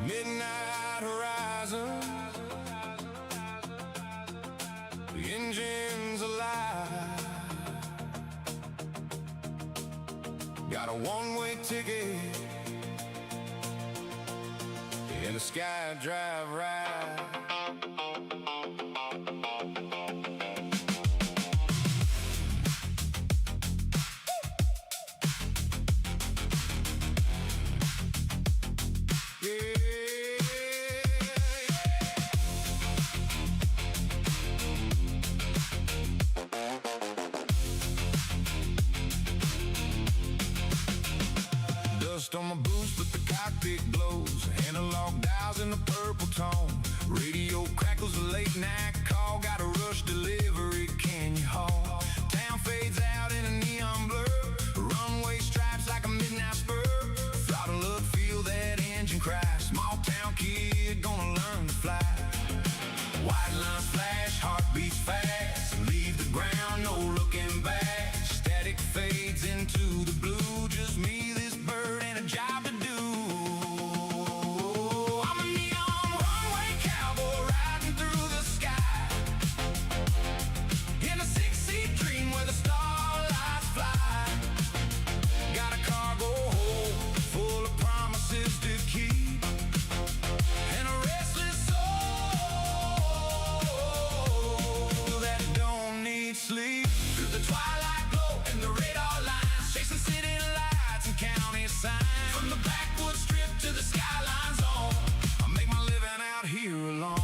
Midnight horizon, the engine's alive. Got a one-way ticket in the sky, drive right. Dust on my boots, but the cockpit glows. Analog dials in the purple tone. Radio crackles a late night call. Got a rush delivery, can you haul? Town fades out in a neon blur. Runway stripes like a midnight spur. Throttle up, feel that engine crash. Small town kid gonna learn to fly. White lines flash, heartbeats fast. Leave the ground, no looking back. Static fades into the blue. Just me, this bird, and a job to do. I'm a neon runway cowboy riding through the sky in a six-seat dream where the starlights fly. Got a cargo hold full of promises to keep and a restless soul that don't need sleep. Through the twilight glow and the radar lines, chasing city lights and county signs. From the backwoods strip to the skyline zone, I make my living out here alone.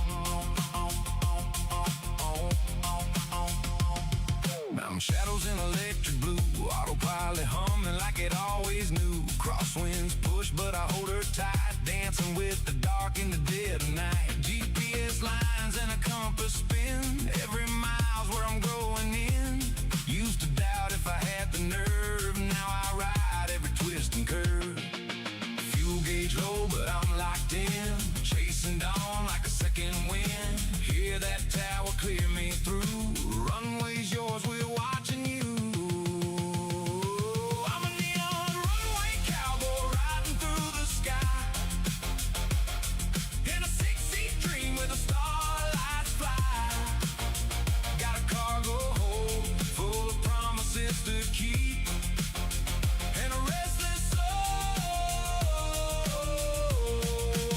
Mountain shadows in electric blue, autopilot humming like it always knew. Crosswinds push, but I hold her tight, dancing with the dark in the dead of night. GPS lines and a compass spin, every mile's where I'm growing in. Used to doubt if I had the nerve, now I ride every twist and curve. Fuel gauge low, but I'm locked in, chasing dawn like a second wind. Hear that tower clear me through, runway's yours, we're watching you. I'm a neon runway cowboy riding through the sky in a six-seat dream where the starlights fly. Got a cargo hold full of promises to keep and a restless soul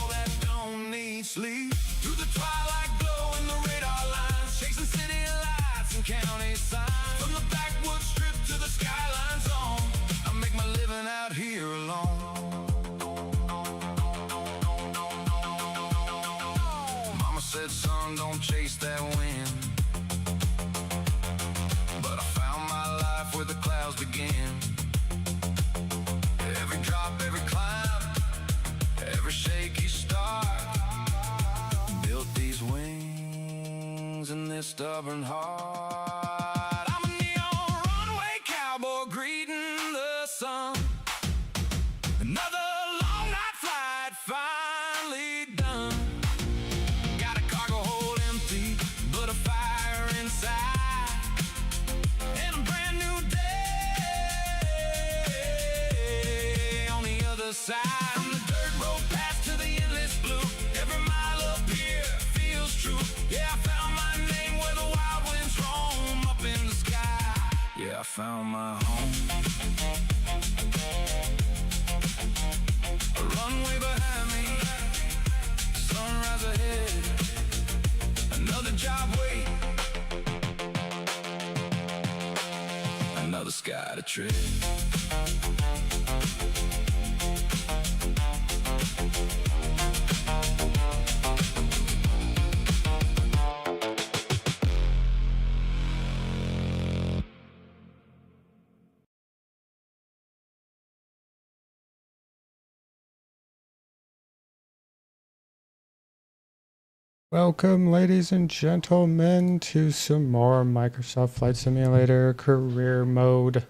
that don't need sleep. Through the twilight glow and the radar lines, chasing city lights and county signs. From the backwoods strip to the skyline zone, I make my living out here alone. Mama said, son, don't chase that wind, but I found my life where the clouds begin. Every drop, every climb, every shaky start, built these wings in this stubborn heart. I'm a neon runway cowboy greeting the sun. Another long night flight finally done. Got a cargo hold empty, but a fire inside, and a brand new day on the other side. From the dirt road path to the endless blue, every mile up here feels true. Yeah, I found my name where the wild winds roam up in the sky. Yeah, I found my home. A runway behind me, sunrise ahead, another job wait, another sky to tread. Welcome, ladies and gentlemen, to some more Microsoft Flight Simulator career mode.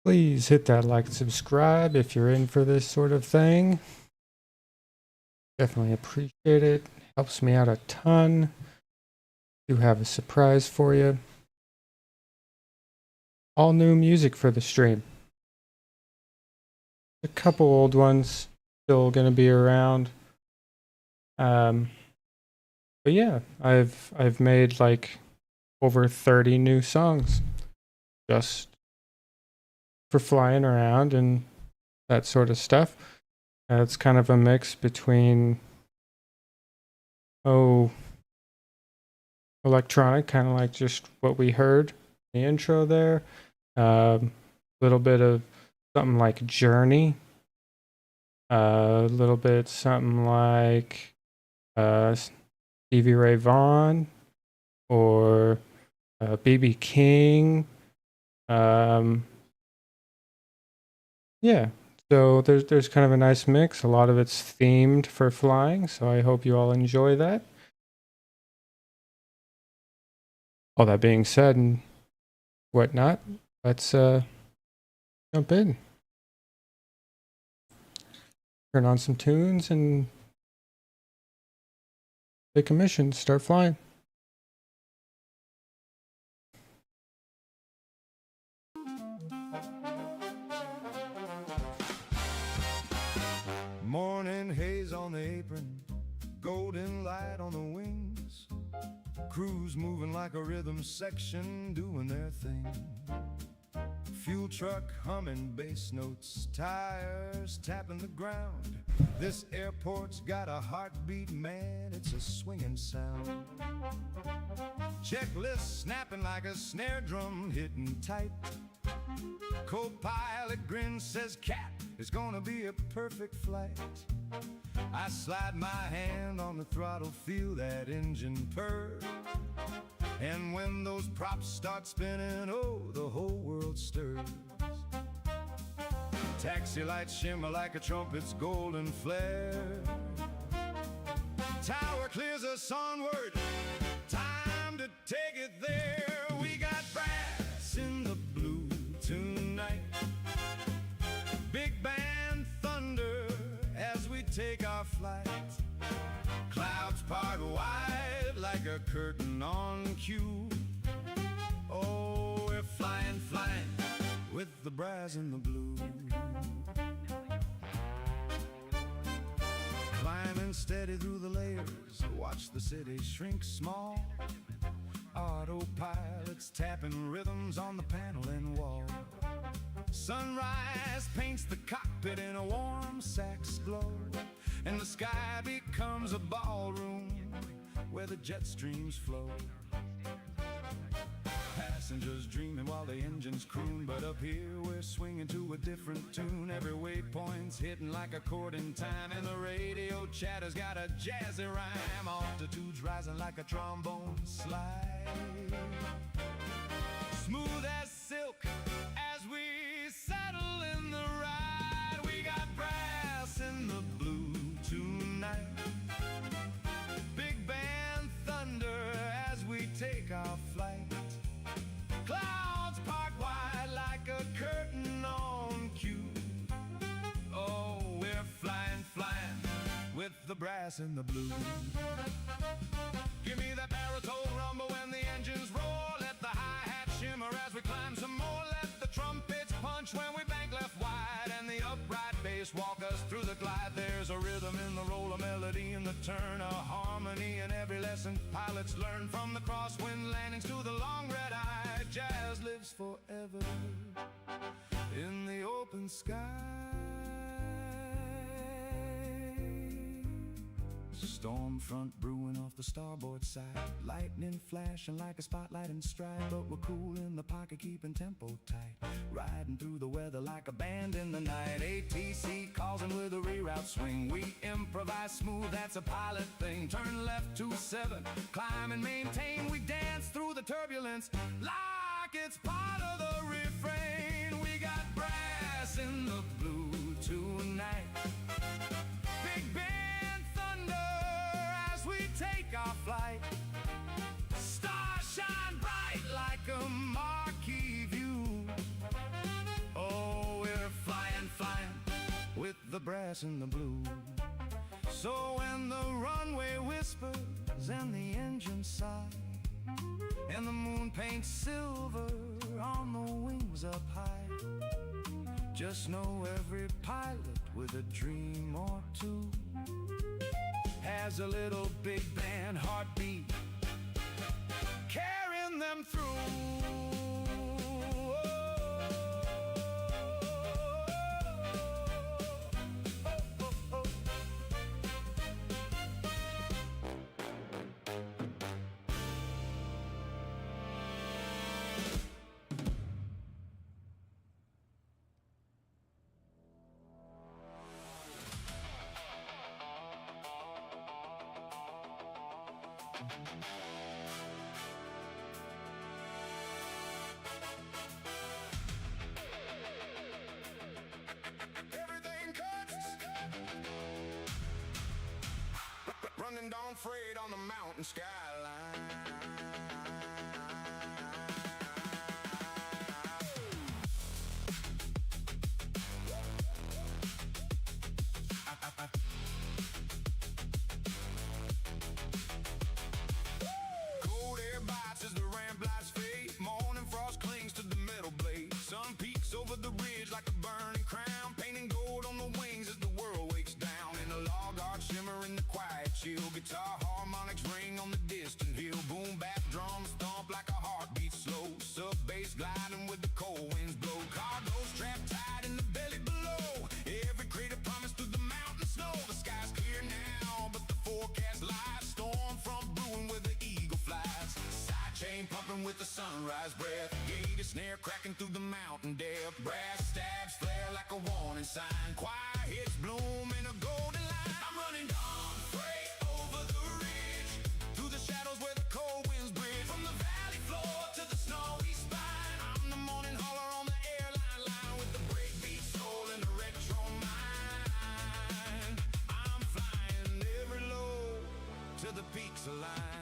Please hit that like and subscribe if you're in for this sort of thing. Definitely appreciate it. Helps me out a ton. Do have a surprise for you. All new music for the stream. A couple old ones. still gonna be around. Um, but yeah, I've made like over 30 new songs just for flying around and that sort of stuff. It's kind of a mix between electronic, kind of like just what we heard in the intro there. A little bit of something like Journey. A little bit something like Stevie Ray Vaughan or BB King. Yeah, so there's kind of a nice mix. A lot of it's themed for flying, so I hope you all enjoy that. All that being said and whatnot, let's jump in. Turn on some tunes and take a mission, start flying. Morning haze on the apron, golden light on the wings. Crews moving like a rhythm section, doing their thing. Fuel truck humming bass notes, tires tapping the ground. This airport's got a heartbeat, man, it's a swinging sound. Checklist snapping like a snare drum, hitting tight. Co-pilot grins, says, "Cat, it's gonna be a perfect flight." I slide my hand on the throttle, feel that engine purr. And when those props start spinning, oh, the whole world stirs. Taxi lights shimmer like a trumpet's golden flare. Tower clears us onward, time to take it there. We got brass in the blue tonight, big band thunder as we take our flight. Clouds part wide like a curtain on cue. Oh, we're flying, flying with the brass and the blue. Climbing steady through the layers, watch the city shrink small. Autopilot's tapping rhythms on the paneling wall. Sunrise paints the cockpit in a warm sax glow, and the sky becomes a ballroom where the jet streams flow. Passengers dreaming while the engines croon, but up here we're swinging to a different tune. Every waypoint's hitting like a chord in time, and the radio chatter's got a jazzy rhyme. Altitude's rising like a trombone slide, smooth as silk as we settle in the ride. We got brass in the blue tonight, big band thunder as we take our flight. Clouds part wide like a curtain on cue. Oh, we're flying, flying with the brass and the blue. Give me that baritone rumble when the engines roar. Let the hi-hat shimmer as we climb some more. Let the trumpets punch when we bank left wide, and the upright bass walk us through the glide. There's a rhythm in the roll, a melody in the turn, a harmony in every lesson pilots learn. From the crosswind landings to the long red eye, jazz lives forever in the open sky. Storm front brewing off the starboard side, lightning flashing like a spotlight in stride. But we're cool in the pocket, keeping tempo tight, riding through the weather like a band in the night. ATC causing with a reroute swing, we improvise smooth, that's a pilot thing. Turn left to 7, climb and maintain. We dance through the turbulence like it's part of the refrain. We got brass in the blue tonight, big band thunder as we take our flight. Stars shine bright like a marquee view. Oh, we're flying, flying with the brass and the blue. So when the runway whispers and the engines sigh, and the moon paints silver on the wings up high, just know every pilot with a dream or has a little big band heartbeat, carrying them through. Running down freight on the mountain skyline. Cold air bites as the ramp lights fade. Morning frost clings to the metal blade. Sun peaks over the ridge like a burning crown, painting gold on the wings as the world wakes down. In a log art shimmer in the quiet chill, guitar harmonics ring on the distant hill. Boom bap drums thump like a heartbeat slow. Sub bass gliding with the cold winds blow. Cargoes trapped tight in the belly below. Every crater promised through the mountain snow. The sky's clear now, but the forecast lies. Storm front brewing where the eagle flies. Side chain pumping with the sunrise breath. Gator snare cracking through the mountain depth. Brass stabs flare like a warning sign. Choir hits bloom in a golden line. I'm running dawn freight over the ridge, through the shadows where the cold winds bridge. From the valley floor to the snowy spine, I'm the morning hauler on the airline line, with the breakbeat soul and the retro mind. I'm flying every low to the peaks align.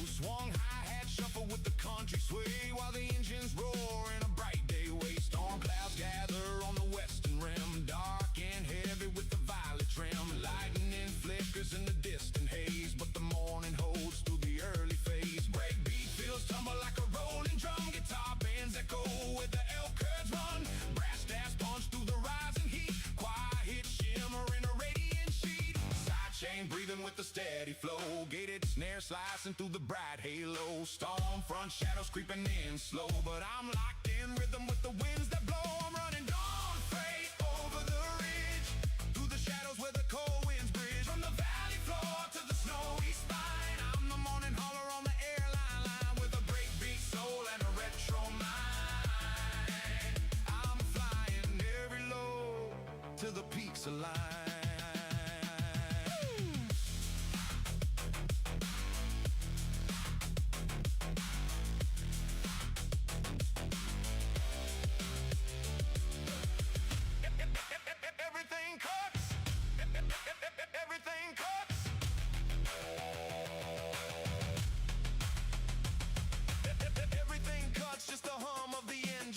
Swung hi-hat shuffle with the country sway, while the engines roar in a bright day way. Storm clouds gather on the western rim, dark and heavy with the violet trim. Lightning flickers in the distant haze, but the morning holds through the early phase. Breakbeat feels tumble like a rolling drum. Guitar bands echo where the elk herds run. Brass stabs punch through the rising heat. Choir hits shimmer in a radiant sheet. Side chain breathing with the steady flow. Gated snare slicing through the bright halo. Storm front shadows creeping in slow, but I'm locked in rhythm with the winds that blow. I'm running dawn freight over the ridge, through the shadows where the cold winds bridge. From the valley floor to the snowy spine, I'm the morning hauler on the airline line, with a breakbeat soul and a retro mind. I'm flying every low to the peaks align.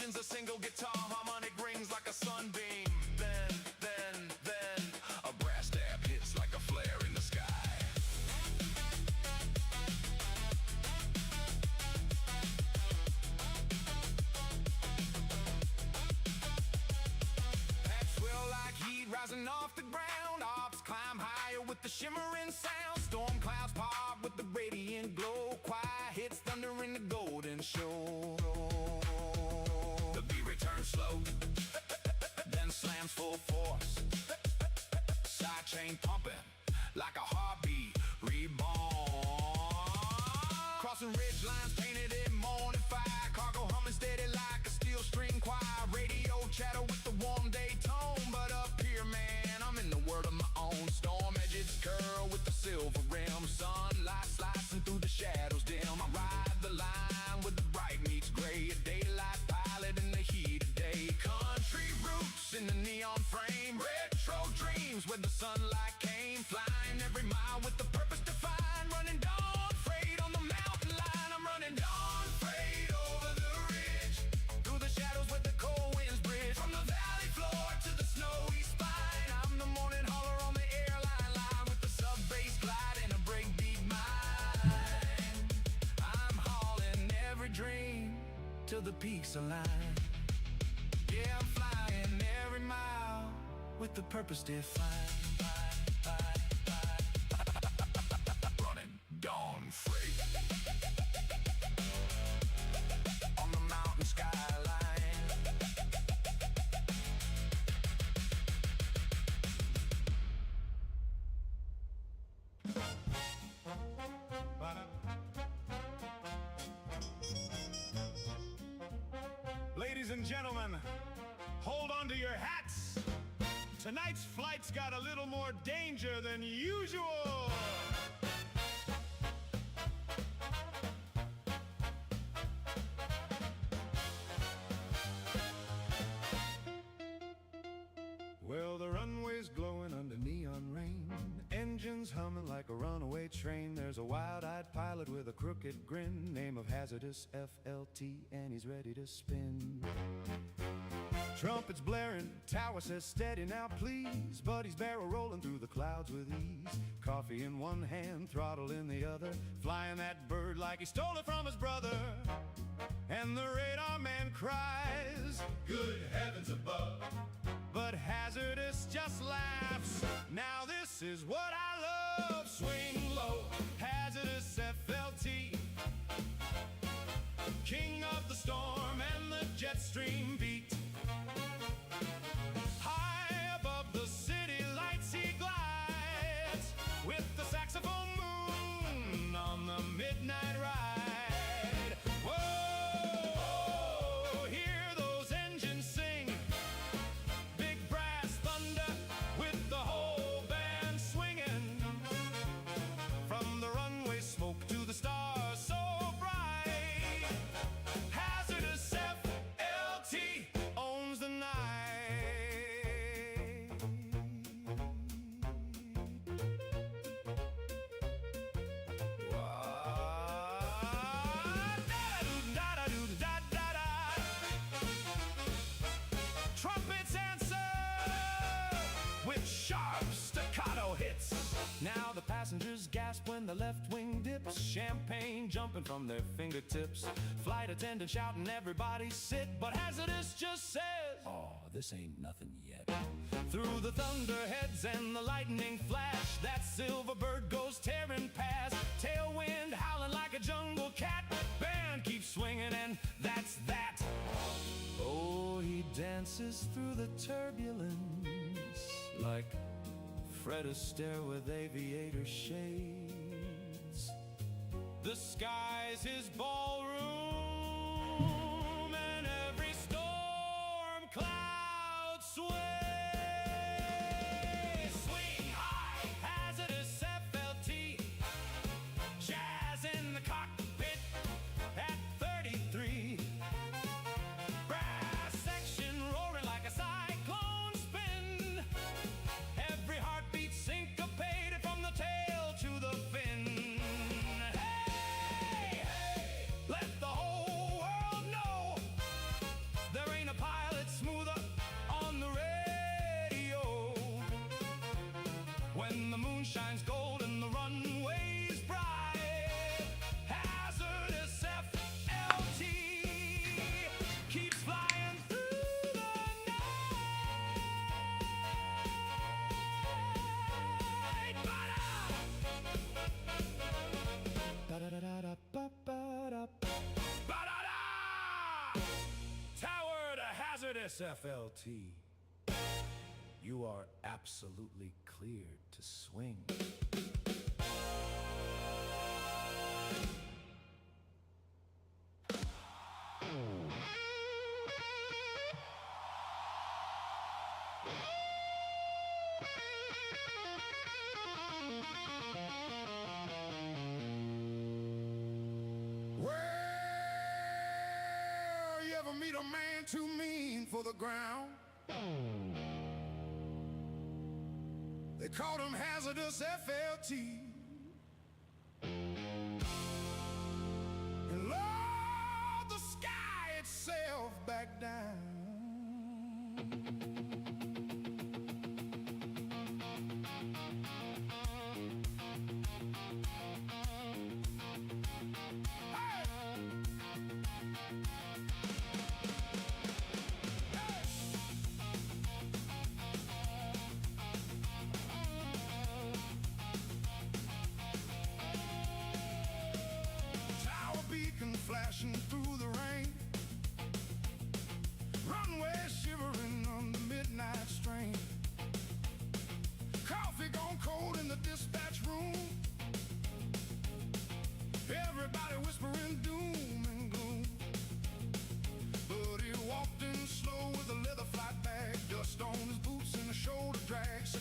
A single guitar harmonic rings like a sunbeam. Then a brass stab hits like a flare in the sky. Packs swell like heat rising off the ground. Ops climb higher with the shimmering sound. Storm clouds pop with the radiant glow. Choir hits thunder in the golden show. The beat returns slow, then slams full force. Side chain pumping like a heartbeat reborn. Crossing ridge lines painted in morning fire. Cargo humming steady like a steel string choir. Radio chatter with the warm day tone. But up here, man, I'm in the world of my own. Storm edges curl with the silver rim. Sunlight slicing through the shadows dim. I ride the line with the bright meets gray. A daylight pilot in the heat of day. Country roots in the neon frame. Retro dreams where the sunlight came. Flying every mile with the purpose defined. Running dawn freight on the mountain line. I'm running dawn freight over the ridge, through the shadows with the cold winds bridge. From the valley floor to the snowy spine, I'm the morning hauler on the airline line. the peaks align. Yeah, I'm flying every mile with the purpose defined. Running dawn freight on the mountain skyline. Ladies and gentlemen, hold on to your hats. Tonight's flight's got a little more danger than usual. Well, the runway's glowing under neon rain, engines humming like a runaway train. There's a wild-eyed pilot with a crooked grin, name of Hazardous FLT, and he's ready to spin. Trumpets blaring, tower says steady now please, Buddy's barrel rolling through the clouds with ease. Coffee in one hand, throttle in the other, flying that bird like he stole it from his brother. And the radar man cries, "Good heavens above!" But Hazardous just laughs. Now this is what I love. Swing low, Hazardous FLT, king of the storm and the jet stream beat. High above the city lights he glides, with the saxophone moon on the midnight ride. Whoa, hear those engines sing, big brass thunder with the whole band swinging. From the runway smoke to the stars so bright, Hazardous FLT owns the night. Trumpets answer with sharp staccato hits. Now the passengers gasp when the left wing dips, champagne jumping from their fingertips. Flight attendant shouting, "Everybody sit," but Hazardous just says, "Oh, this ain't nothing yet." Through the thunderheads and the lightning flash, that silver bird goes tearing past. Tailwind howling like a jungle cat, band keeps swinging and that's that. Oh, he dances through the turbulence like Fred Astaire with aviator shades. The sky's his ballroom, and every storm cloud sways. Swing high, Hazardous FLT, jazz in the cockpit at 33. Brass section roaring like a cyclone spin, every heartbeat syncopated from the tail to the fin. Hey, hey, let the whole world know there ain't a pilot smoother on the radio. When the moon shines gold and the runway's bright, Hazardous FLT keeps flying through the night. Ba-da! Ba-da-da! Tower to Hazardous FLT, you are absolutely cleared to swing. Well, you ever meet a man too mean for the ground? They called him Hazardous FLT. And Lord, the sky itself back down. Hey!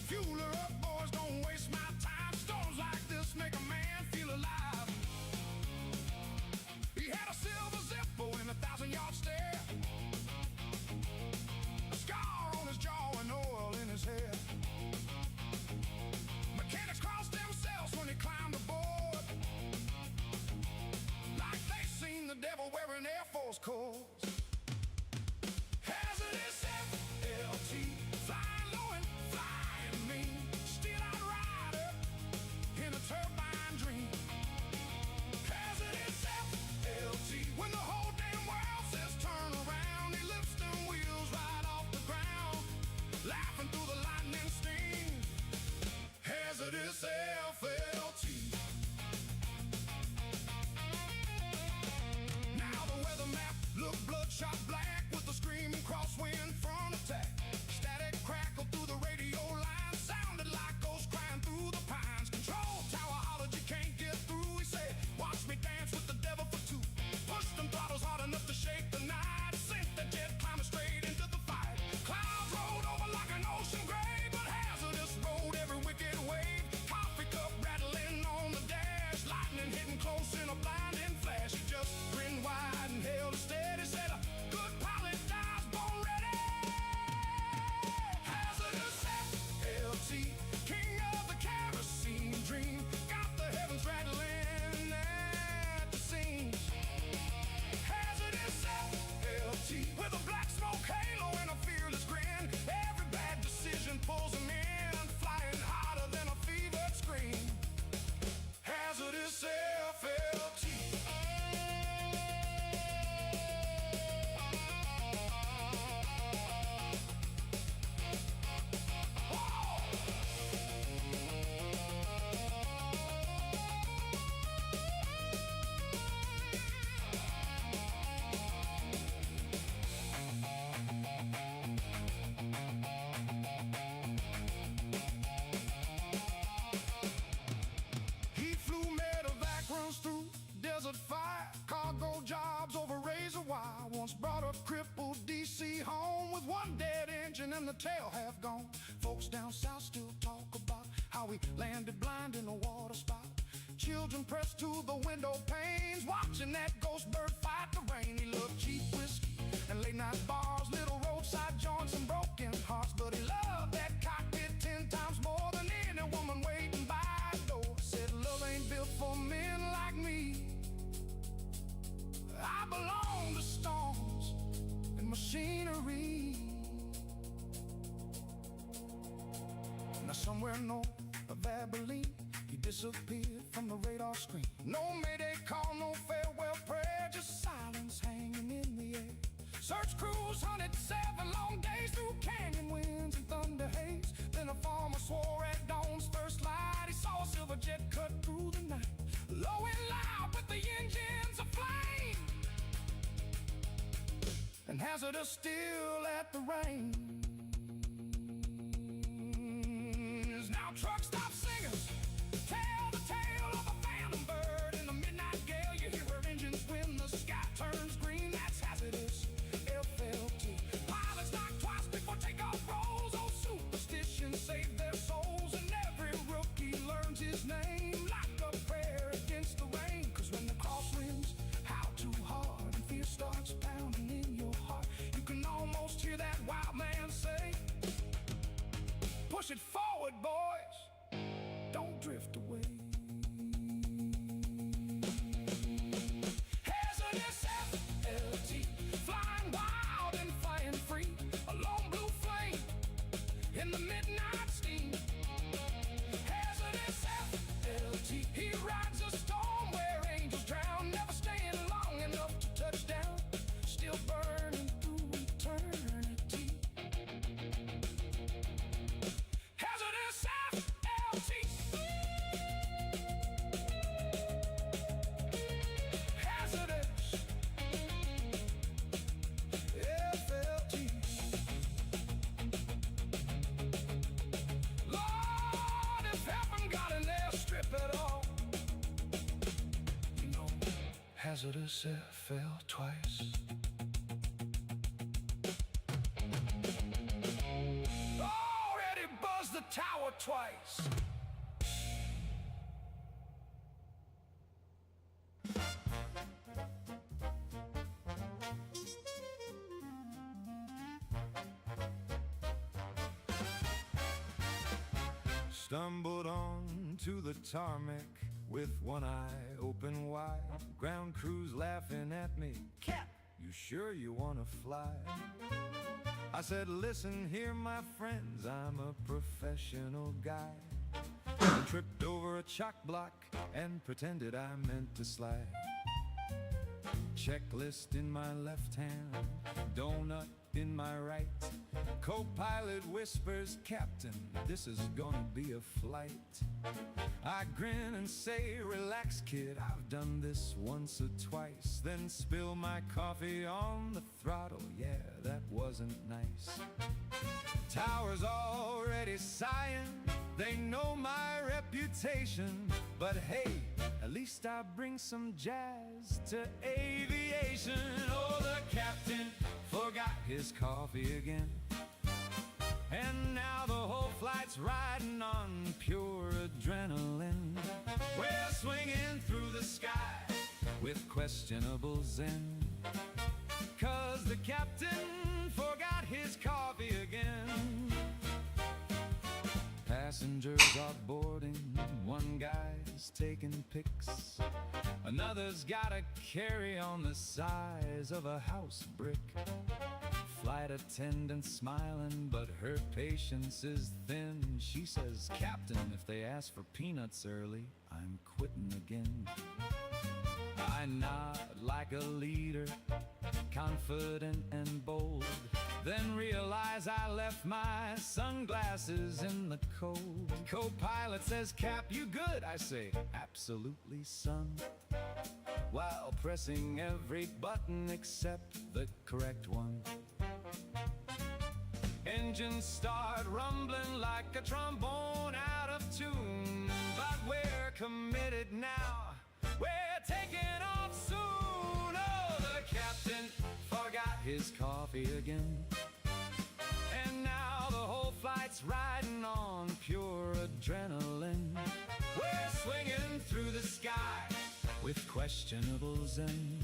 Fuel her up, boys, don't waste my time. Storms like this make a man feel alive. He had a silver Zippo and a 1,000-yard stare, a scar on his jaw and oil in his hair. Mechanics crossed themselves when he climbed aboard, like they seen the devil wearing Air Force coats. Hazardous FLT, flying low and flying mean, steel-eyed rider in a turbine dream. Hazardous FLT, when the whole damn world says turn around, he lifts them wheels right off the ground, laughing through the lightning sting. Hazardous FLT. Now the weather map looked bloodshot black with the screaming crosswind front attack. Static crackled through the radio line, sounded like ghosts crying through the pines. Control tower hollered, you can't get through. He said, watch me dance with the devil for two. Pushed them throttles hard enough to shake the night. Sent the jet climbing straight into the fight. Clouds rolled over like an ocean grave, but hazardous rode every wicked wave. Coffee cup rattling on the dash, lightning hitting close in a blinding flash. He just grinned wide and held it steady, said, a good pilot dies born ready. Hazardous FLT, king of the kerosene dream, got the heavens rattling at the seams. Hazardous FLT, with a black smoke halo and a fearless grin, every bad decision pulls him in, flying harder than a fevered scream. Hazardous FLT. He flew medevac runs through desert fire, cargo jobs over razor wire. Once brought a crippled DC home with one dead engine and the tail half gone. Folks down south still talk about how he landed blind in a water spout. Children pressed to the window panes, watching that ghost bird fight the rain. He loved cheap whiskey and late night bars, little roadside joints and broken hearts, but he loved that cockpit 10 times more than any woman waiting by a door. Said love ain't built for men like me. I belong to storms and machinery. Now somewhere north of Abilene, he disappeared from the radar screen. No mayday call, no farewell prayer, just silence hanging in the air. Search crews hunted 7 long days through canyon winds and thunder haze. Then a farmer swore at dawn's first light he saw a silver jet cut through the night, low and loud with the engines aflame, and hazardous still at the reins. Now truck stop singers tell the tale of a phantom bird in the midnight gale. You hear her engines when the sky turns green. That's hazardous FLT. Pilots knock twice before takeoff rolls. Old superstitions save their souls, and every rookie learns his name like a prayer against the rain. Cause when the crosswinds howl too hard and fear starts pounding in your heart, you can almost hear that wild man say, push it forward, boys, don't drift away. Hazardous FLT, flying wild and flying free, a lone blue flame in the midnight steam. Hazardous FLT, he rides a storm where angels drown, never staying long enough to touch down, still burning through eternity. Hazardous FLT. Hazardous FLT. Lord, if heaven got an airstrip at all, you know, hazardous fell twice. Already buzzed the tower twice. Stumbled on to the tarmac with one eye open wide. Ground crews laughing at me. Cap, you sure you wanna fly? I said, listen here, my friends, I'm a professional guy. I tripped over a chalk block and pretended I meant to slide. Checklist in my left hand, donut in my right. Co-pilot whispers, Captain, this is gonna be a flight. I grin and say, relax kid, I've done this once or twice. Then spill my coffee on the throttle, yeah, that wasn't nice. Tower's already sighing, they know my reputation. But hey, at least I bring some jazz to aviation. Oh, the captain forgot his coffee again, and now the whole flight's riding on pure adrenaline. We're swinging through the sky with questionable zen, 'cause the captain forgot his coffee again. Passengers are boarding, one guy's taking pics, another's got a carry-on the size of a house brick. Flight attendant smiling, but her patience is thin. She says, Captain, if they ask for peanuts early, I'm quitting again. I nod like a leader, confident and bold, then realize I left my sunglasses in the cold. Co-pilot says, Cap, you good? I say, absolutely, son, while pressing every button except the correct one. Engines start rumbling like a trombone out of tune, but we're committed now, we're taking off soon. Oh, the captain forgot his coffee again, and now the whole flight's riding on pure adrenaline. We're swinging through the sky with questionable zen,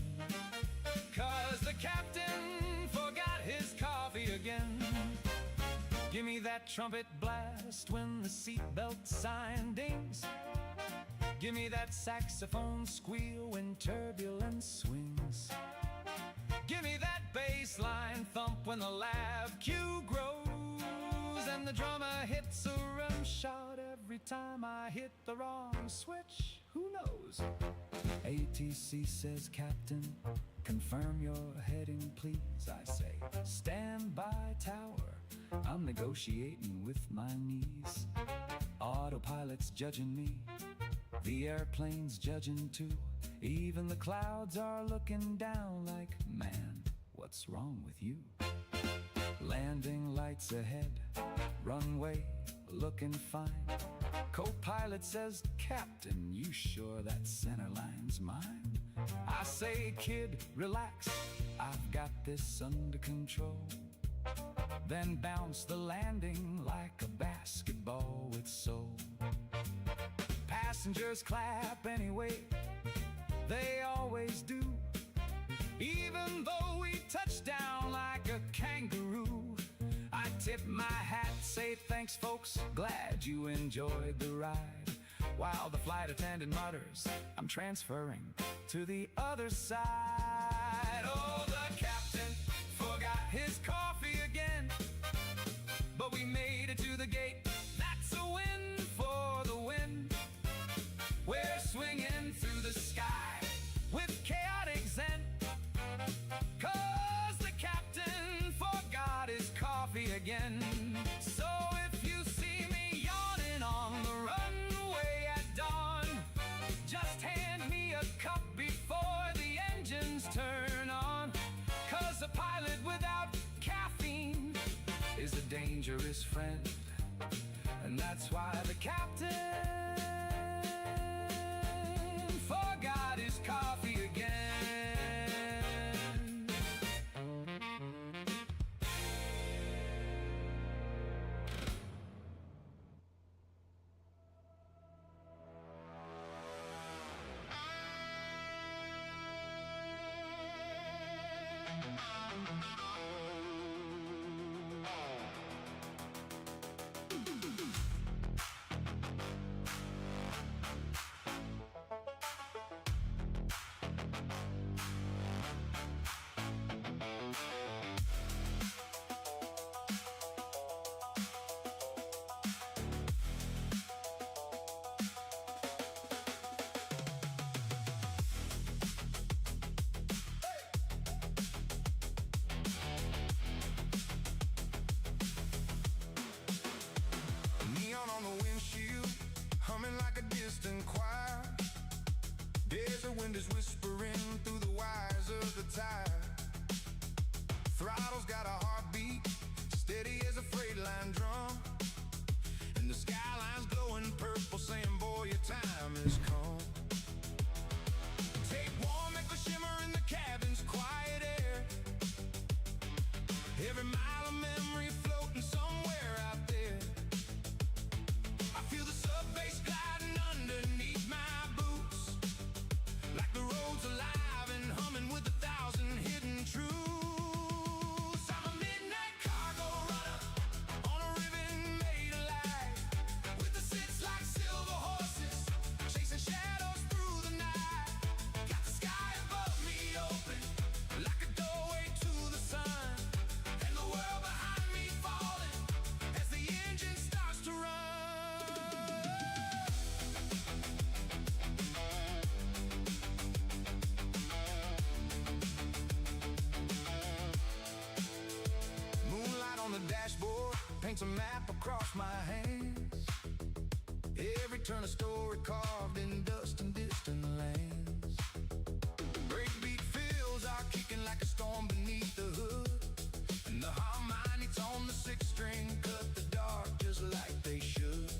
'cause the captain forgot his coffee again. Give me that trumpet blast when the seatbelt sign dings. Give me that saxophone squeal when turbulence swings. Give me that bass line thump when the lav cue grows, and the drummer hits a rim shot every time I hit the wrong switch. Who knows? ATC says, Captain, confirm your heading, please. I say, stand by, tower, I'm negotiating with my knees. Autopilot's judging me, the airplane's judging too. Even the clouds are looking down like, man, what's wrong with you? Landing lights ahead, runway looking fine. Co-pilot says, Captain, you sure that center line's mine? I say, kid, relax, I've got this under control. Then bounce the landing like a basketball with soul. Passengers clap anyway, they always do, even though we touch down like a kangaroo. I tip my hat, say thanks folks, glad you enjoyed the ride, while the flight attendant mutters, I'm transferring to the other side. Oh, the captain forgot his coffee again, but we made it to the gate, that's a win for the win. We're swinging through the sky with chaotic zen, 'cause the captain forgot his coffee again. So if you see me yawning on the runway at dawn, just hand me a cup before the engines turn on, 'cause a pilot without caffeine is a dangerous friend, and that's why the captain forgot his coffee again. wind is whispering through the wires of the tire. Throttle's got a heartbeat, steady as a freight line drum. And the skyline's glowing purple, saying, boy, your time has come. Take one, make the shimmer in the cabin's quiet air. Every mile of memory floating somewhere out there. I feel the sub bass gliding underneath my boots, like the road's alive and humming with 1,000 hidden truths. I'm a midnight cargo runner on a ribbon made of light, with the sits like silver horses, chasing shadows through the night. Got the sky above me open, like a doorway to the sun, and the world behind me falling as the engine starts to run. Moonlight on the dashboard paints a map across my hands. Every turn a story carved in dust and distant lands. Breakbeat fields are kicking like a storm beneath the hood, and the harmonics on the sixth string cut the dark just like they should.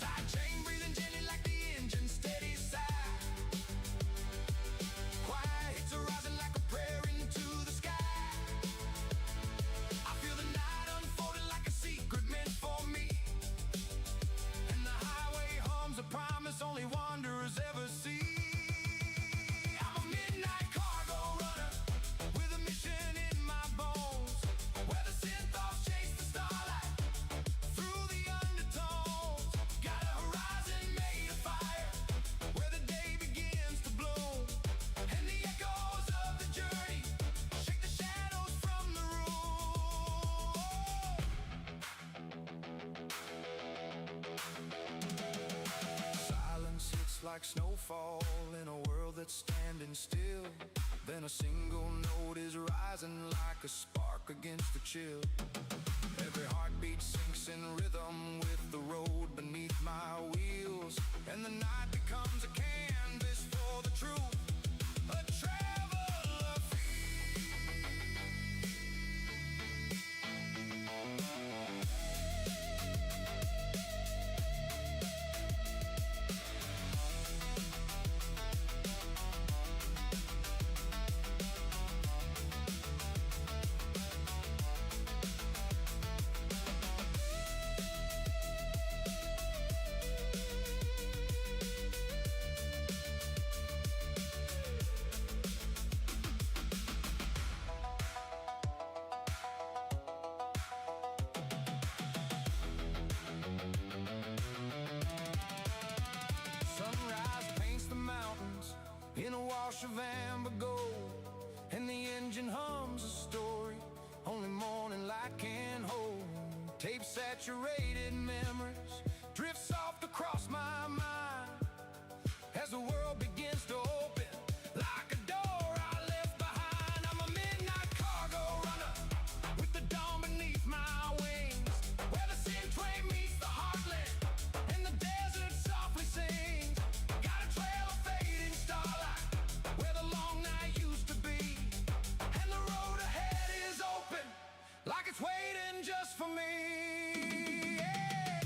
Side chain breathing gently like the engine steady sigh. Quiet hits are rising like a prayer into the sky. I feel the night unfolding like a secret meant for me, and the highway hums a promise only wanderers ever see. I'm a midnight cargo runner with a mission in my bones, where the synth-offs chase the starlight through the undertones. Got a horizon made of fire, where the day begins to bloom, and the echoes of the journey shake the shadows from the room. Silence hits like snowfall in a world that's standing still. Then a single note is rising like a spark against the chill. Every heartbeat sinks in rhythm with the road beneath my wheels, and the night becomes a canvas for the truth. A traveler sunrise paints the mountains in a wash of amber gold, and the engine hums a story only morning light can hold. Tape saturated memories drift soft across my mind as the world begins to open like a door I left behind. I'm a midnight cargo runner with the dawn beneath my wings, where the sin train meets the heartland and the desert softly sings. Got a trail of fading starlight where the long night used to be, and the road ahead is open like it's waiting just for me. Yeah.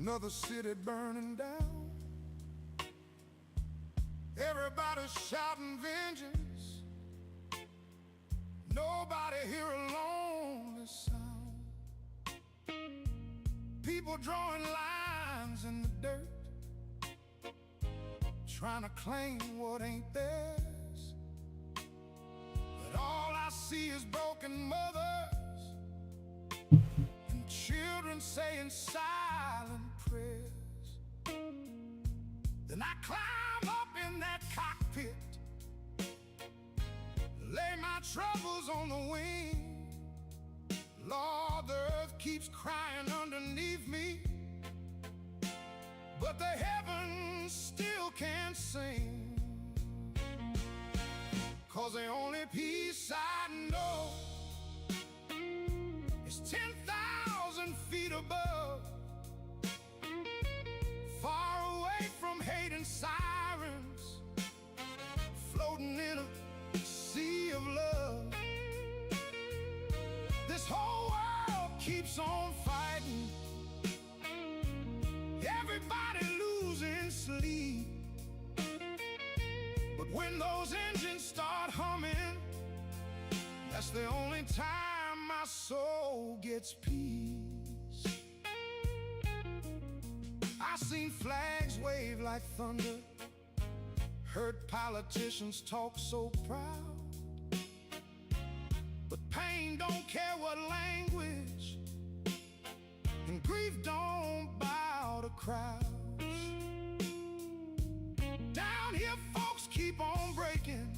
Another city burning down. Everybody's shouting vengeance. Nobody hear a lonely sound. People drawing lines in the dirt, trying to claim what ain't theirs. But all I see is broken mothers and children saying silent prayers. Then I climb up in that cockpit, lay my troubles on the wing. Lord, the earth keeps crying underneath me, but the heavens still can't sing. 'Cause the only peace I know is 10,000 feet above, far away from hate and sirens, floating in a sea of love. This whole world keeps on fighting, everybody losing sleep. But when those engines start humming, that's the only time my soul gets peace. I seen flags wave like thunder, heard politicians talk so proud. But pain don't care what language, and grief don't bow to crowds. Down here folks keep on breaking,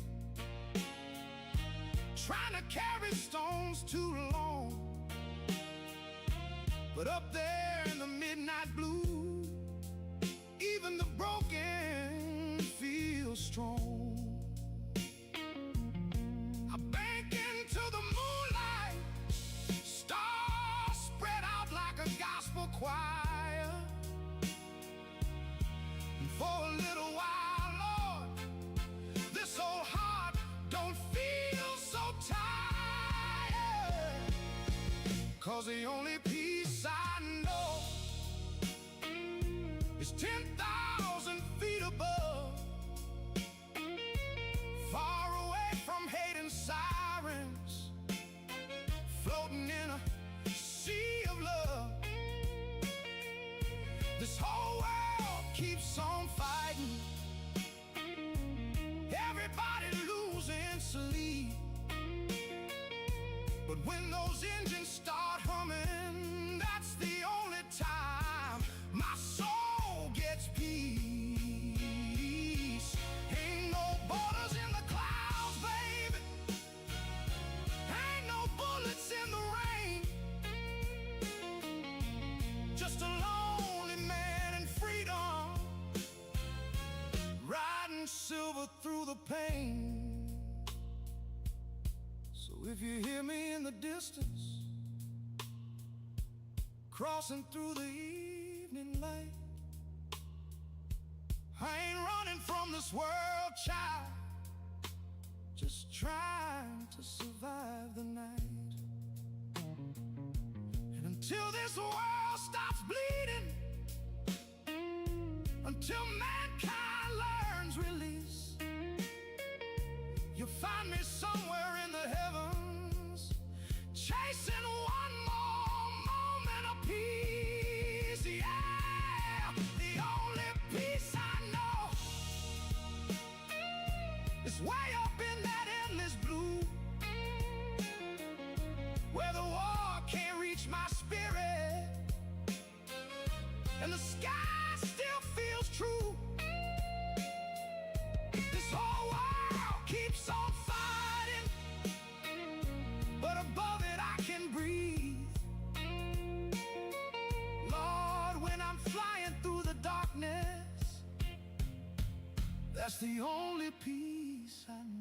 trying to carry stones too long. But up there in the midnight blue, even the broken feel strong. I bank into the moonlight, stars spread out like a gospel choir. And for a little while, Lord, this old heart don't feel so tired. 'Cause the only peace I know is 10,000 feet above, far away from hate and sirens, floating in a sea of love. This whole world keeps on fighting, everybody losing sleep. But when those engines start humming, that's the only time my soul gets peace. Ain't no borders in the clouds, baby. Ain't no bullets in the rain. Just a lonely man in freedom, riding silver through the pain. So if you hear me in the distance, crossing through the evening light, I ain't running from this world, child, just trying to survive the night. And until this world stops bleeding, until mankind learns release, you'll find me somewhere in the heavens, chasing one more moment of peace. Yeah, the only peace I know is way up in that endless blue, where the war can't reach my spirit, and the sky still feels true. This whole world keeps on fighting, but above it I can breathe. Lord, when I'm flying through the darkness, that's the only peace I need.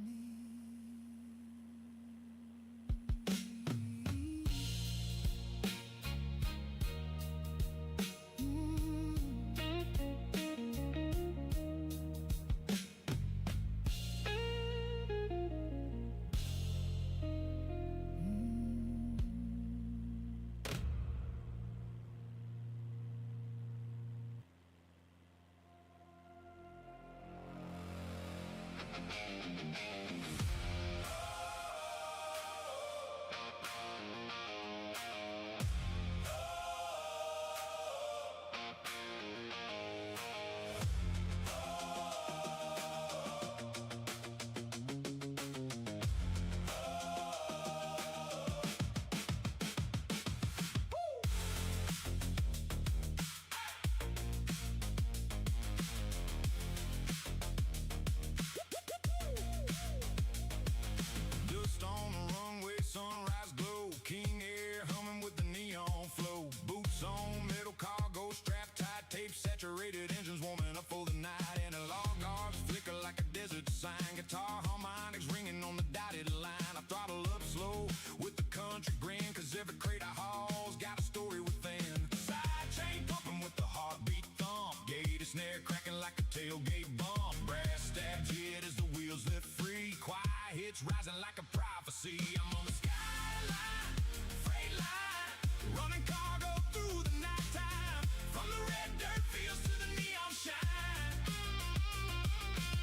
Dust on the runway, sunrise glow. King Air humming with the neon flow. Boots on, metal cargo, strap tight, tape saturated, engines warming up for the night. Analog arcs flicker like a desert sign. Guitar harmonics ringing on the dotted line. I throttle up slow with the country grin, cause every crate I haul's got a story within. Side chain pumping with the heartbeat thump. Gate snare cracking like a tailgate bump. Brass stab jet as the wheels lift free. Quiet hits rising like a prophecy. I'm on the skyline, freight line, running cargo through the nighttime. From the red dirt fields to the neon shine.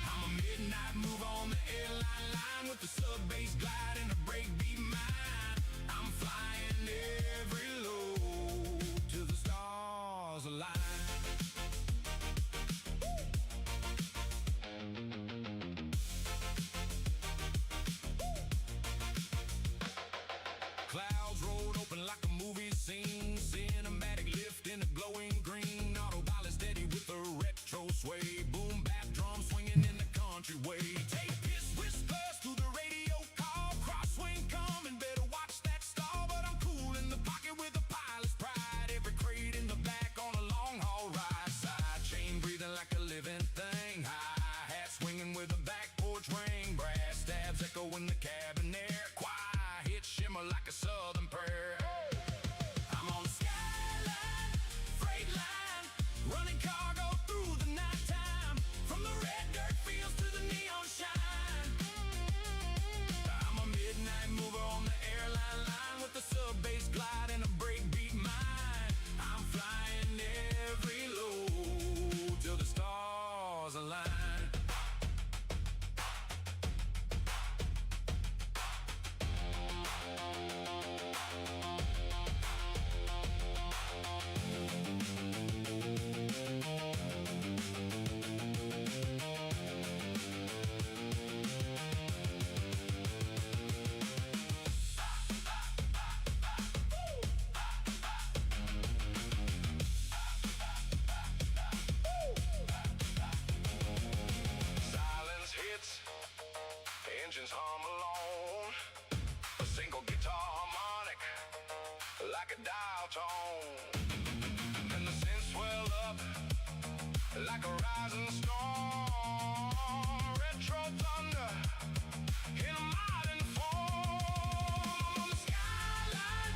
I'm a midnight move on the airline line with the sub bass glide and a breakbeat mind. I'm flying every load till the stars align. Clouds rolled open like a movie scene. Cinematic lift in a glowing green. Autopilot steady with a retro sway. Boom bap drum swinging in the country way. Take piss whispers through the radio call. Crosswind coming, better watch that stall. But I'm cool in the pocket with a pilot's pride. Every crate in the back on a long haul ride. Side chain breathing like a living thing. Hi-hat swinging with a back porch ring. Brass stabs echo in the cabin air. Quiet hit shimmer like a southern prayer. I'm on the skyline, freight line, running cargo through the nighttime. From the red dirt fields to the neon shine. I'm a midnight mover on the airline line with the sub bass glide and a breakbeat mind. I'm flying every load till the stars align. Silence hits, engines hum alone. A single guitar harmonic, like a dial tone. And the synths swell up, like a rising storm. Retro thunder, in a modern form. I'm on the skyline,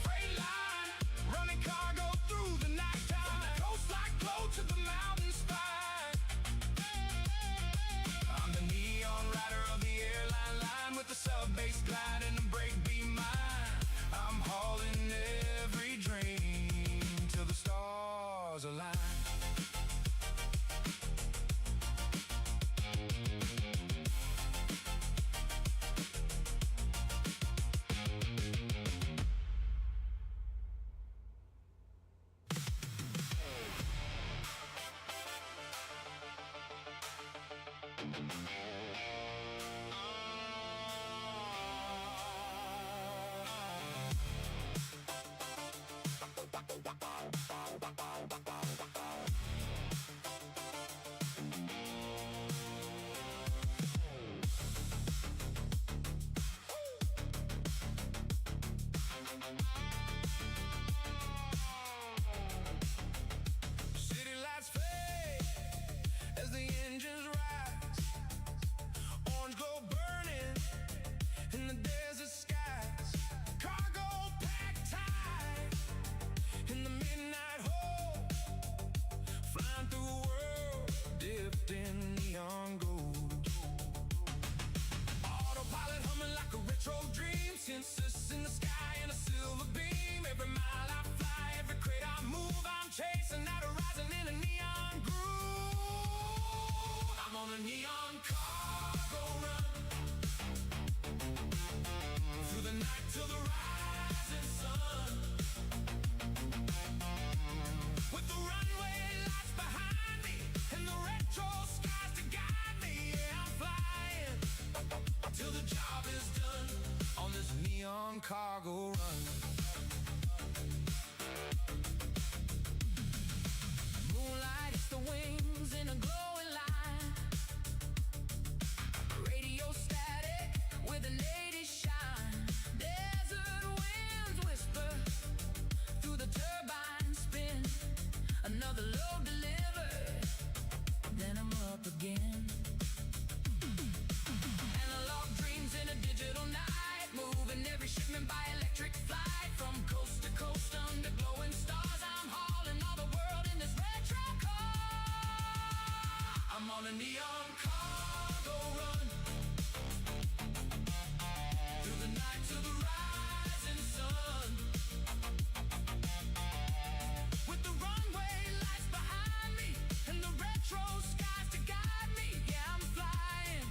freight line, running cargo through the nighttime. From the coast like glow to the mountain spine. I'm the neon rider of the airline line with the sub bass glide and the breakbeat mind. I'm hauling every dream till the stars align. City lights fade as the engines rise. Orange glow burning in the desert skies. Cargo packed tight in the midnight hole. Flying through a world dipped in neon gold. Autopilot humming like a retro dream. Sensors in the sky and a silver beam. Every mile I fly, every crate I move, I'm chasing that horizon in a neon groove. I'm on a neon car. neon cargo run. Moonlight hits the wings in a glowing line. Radio static with an 80s shine. Desert winds whisper through the turbine spin. Another load delivered, then I'm up again. Analog dreams in a digital night, moving every shipment by electric flight. From coast to coast under glowing stars, I'm hauling all the world in this retro car. I'm on a neon cargo run, through the night to the rising sun. With the runway lights behind me and the retro skies to guide me, yeah, I'm flying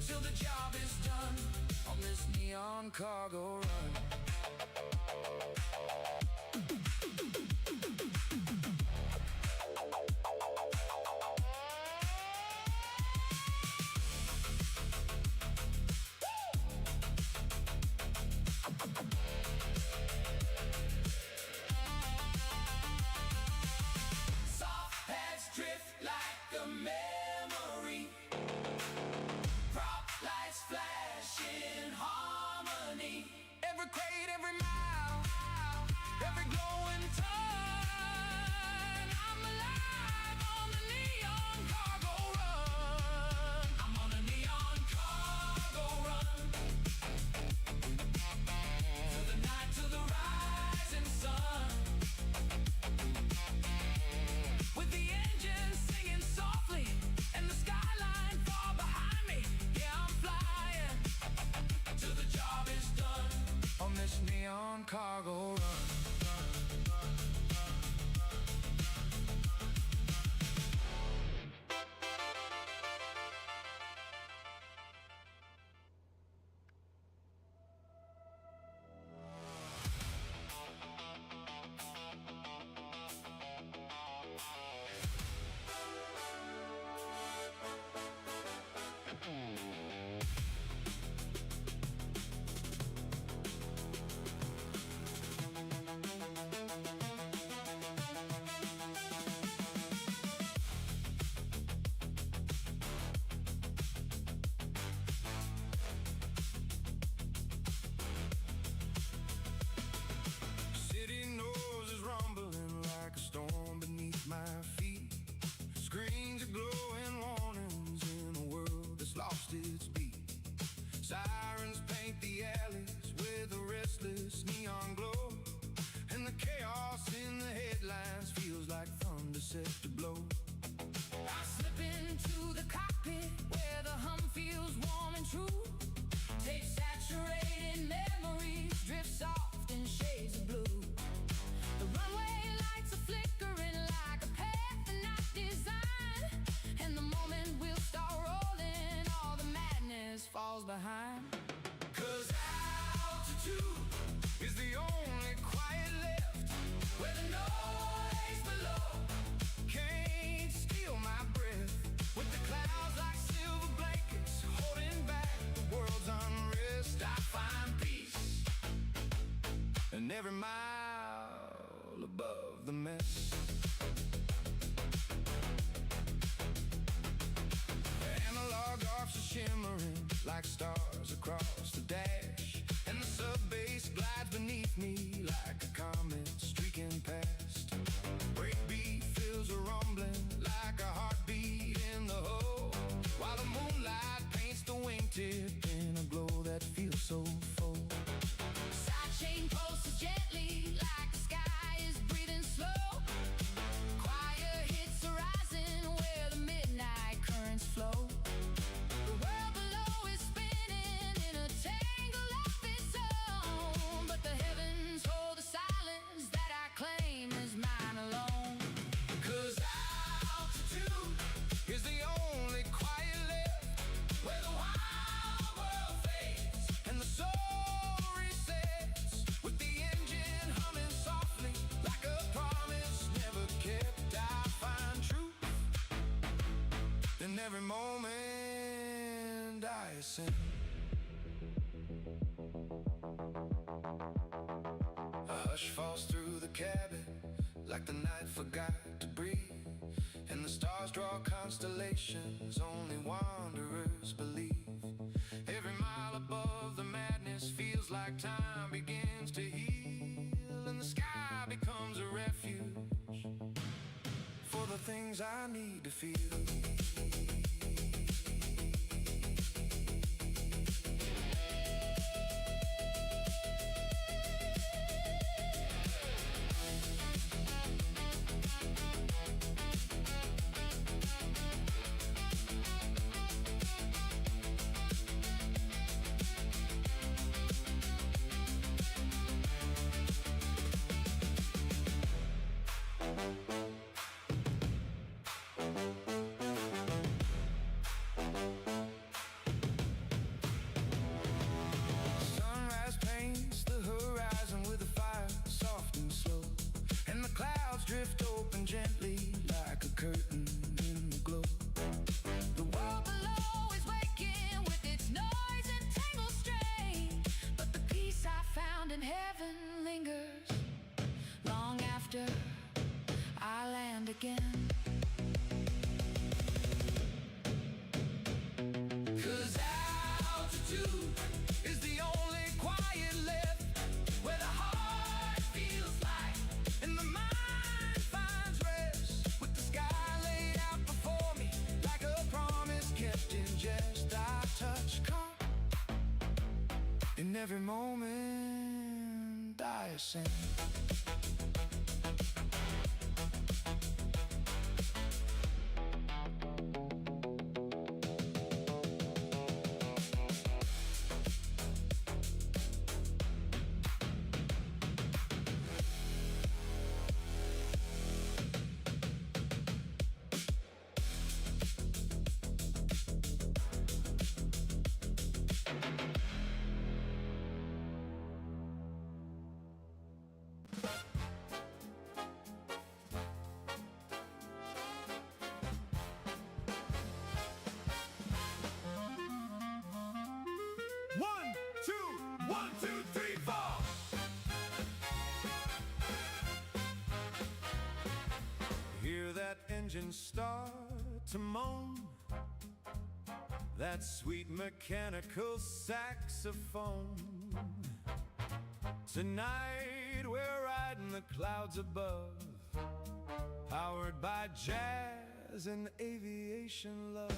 till the job is done on this neon cargo run. Soft pads drift like a memory. Prop lights flash in harmony. Every crate, every mile, every glowing turn. I'm alive on the neon cargo run. I'm on a neon cargo run, to the night, to the rising sun. With the engine singing softly and the skyline far behind me, yeah, I'm flying till the job is done on this neon cargo run. City knows is rumbling like a storm beneath my feet. Screens are glowing warnings in a world that's lost its beat. Sirens paint the alleys with a restless neon glow, and the chaos in the headlines feels like thunder set to blow. I slip into the cockpit where the hum feels warm and true. Tape saturated memories drift soft in shades of blue. The runway lights are flickering like a path not designed, and the moment we'll start rolling, all the madness falls behind. 'Cause altitude is the only quiet left, where the noise below can't steal my breath. With the clouds like silver blankets holding back the world's unrest, I find peace and every mile above the mess. The analog arcs are shimmering like stars across the dash, and the sub-bass glides beneath me like a comet streaking past. Breakbeat fills a rumbling like a heartbeat in the hull, while the moonlight paints the wingtip in a glow that feels so full. Sidechain pulses gently like the sky is breathing slow. Choir hits the rising where the midnight currents flow. The world below is spinning in a tangle of its own, but the heavens hold the silence that I claim is mine alone. 'Cause altitude is the only quiet left, where the wild world fades and the soul resets. With the engine humming softly like a promise never kept, I find truth in every moment I ascend. A hush falls through the cabin, like the night forgot to breathe. And the stars draw constellations, only wanderers believe. Every mile above the madness feels like time begins to heal. And the sky becomes a refuge for the things I need to feel. Drift open gently like a curtain in the glow. The world below is waking with its noise and tangled strain, but the peace I found in heaven lingers long after I land again. 'Cause altitude is the only quiet lift where the heart feels light and the mind in every moment I ascend. Hear that engine start to moan, that sweet mechanical saxophone. Tonight we're riding the clouds above, powered by jazz and aviation love.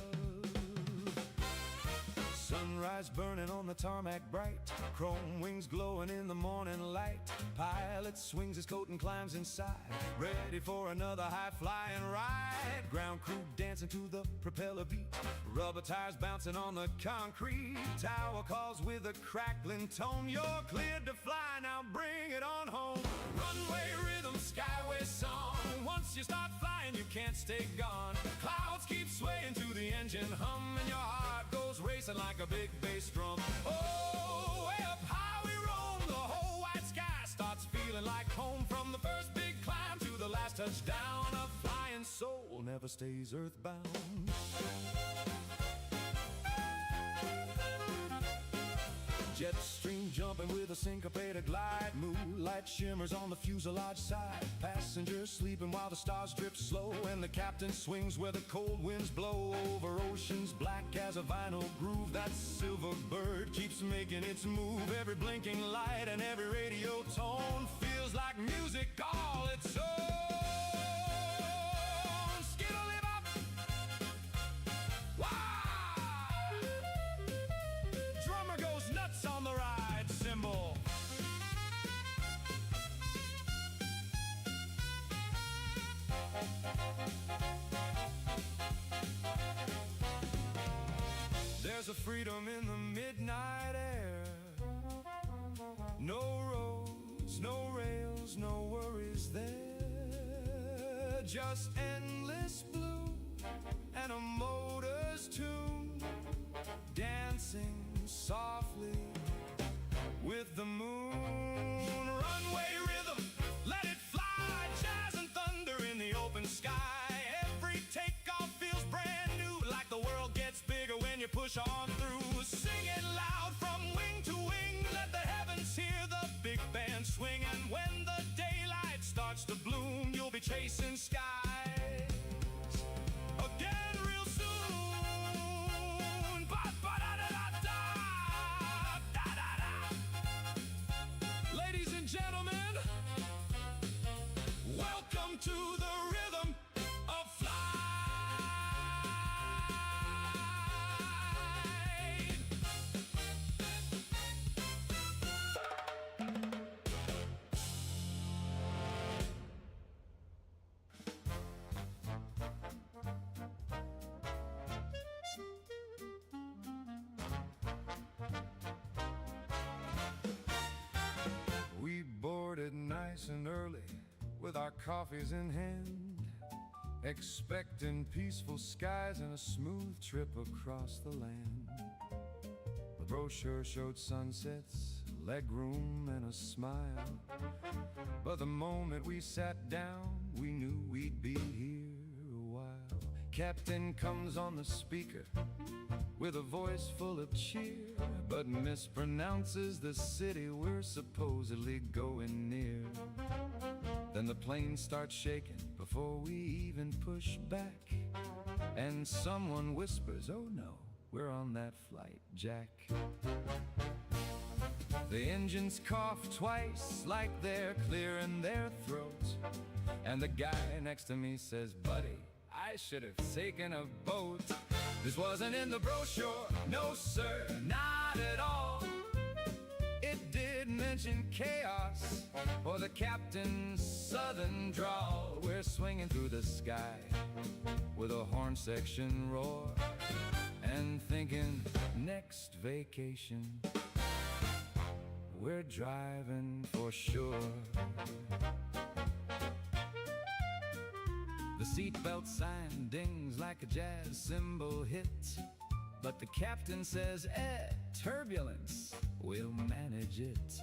Sunrise burning on the tarmac bright, chrome wings glowing in the morning light. Pilot swings his coat and climbs inside, ready for another high-flying ride. Ground crew dancing to the propeller beat, rubber tires bouncing on the concrete. Tower calls with a crackling tone, you're cleared to fly, now bring it on home. Runway rhythm, skyway song, once you start flying you can't stay gone. Clouds keep swaying to the engine hum, and your heart goes racing like a big bass drum. Oh, way up high we roam, the whole white sky starts feeling like home. From the first big climb to the last touchdown, a flying soul never stays earthbound. Jet stream jumping with a syncopated glide, moonlight shimmers on the fuselage side. Passengers sleeping while the stars drift slow, and the captain swings where the cold winds blow. Over oceans black as a vinyl groove, that silver bird keeps making its move. Every blinking light and every radio tone feels like music all its own. Skittle-lip-up, wow! Drummer goes nuts on the ride cymbal. There's a freedom in the midnight air. No roads, no rails, no worries there. Just endless blue and a motor's tune, dancing softly with the moon. Runway rhythm, let it fly, jazz and thunder in the open sky. Every takeoff feels brand new, like the world gets bigger when you push on through. Sing it loud from wing to wing, let the heavens starts to bloom, you'll be chasing skies again real soon. Ba-ba-da-da-da-da, da-da-da. Ladies and gentlemen, welcome to the rhythm of flight. We boarded nice and early with our coffees in hand, expecting peaceful skies and a smooth trip across the land. The brochure showed sunsets, legroom and a smile, but the moment we sat down, we knew we'd be here a while. Captain comes on the speaker with a voice full of cheer, but mispronounces the city we're supposedly going near. Then the plane starts shaking before we even push back, and someone whispers, "Oh no, we're on that flight, Jack." The engines cough twice like they're clearing their throat, and the guy next to me says, "Buddy, I should have taken a boat." This wasn't in the brochure, no sir, not at all. It did mention chaos, or the captain's southern drawl. We're swinging through the sky with a horn section roar, and thinking, next vacation, we're driving for sure. The seatbelt sign dings like a jazz cymbal hit, but the captain says, turbulence, we'll manage it.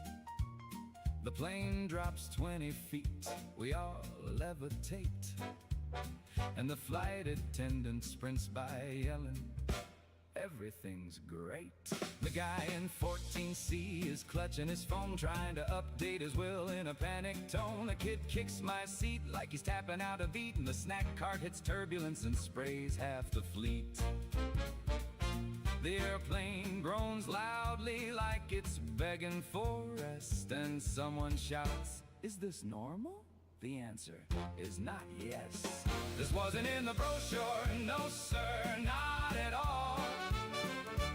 The plane drops 20 feet, we all levitate, and the flight attendant sprints by yelling, everything's great. The guy in 14C is clutching his phone, trying to update his will in a panic tone. A kid kicks my seat like he's tapping out a beat, and the snack cart hits turbulence and sprays half the fleet. The airplane groans loudly like it's begging for rest, and someone shouts, "Is this normal?" The answer is not yes. This wasn't in the brochure, no sir, not at all.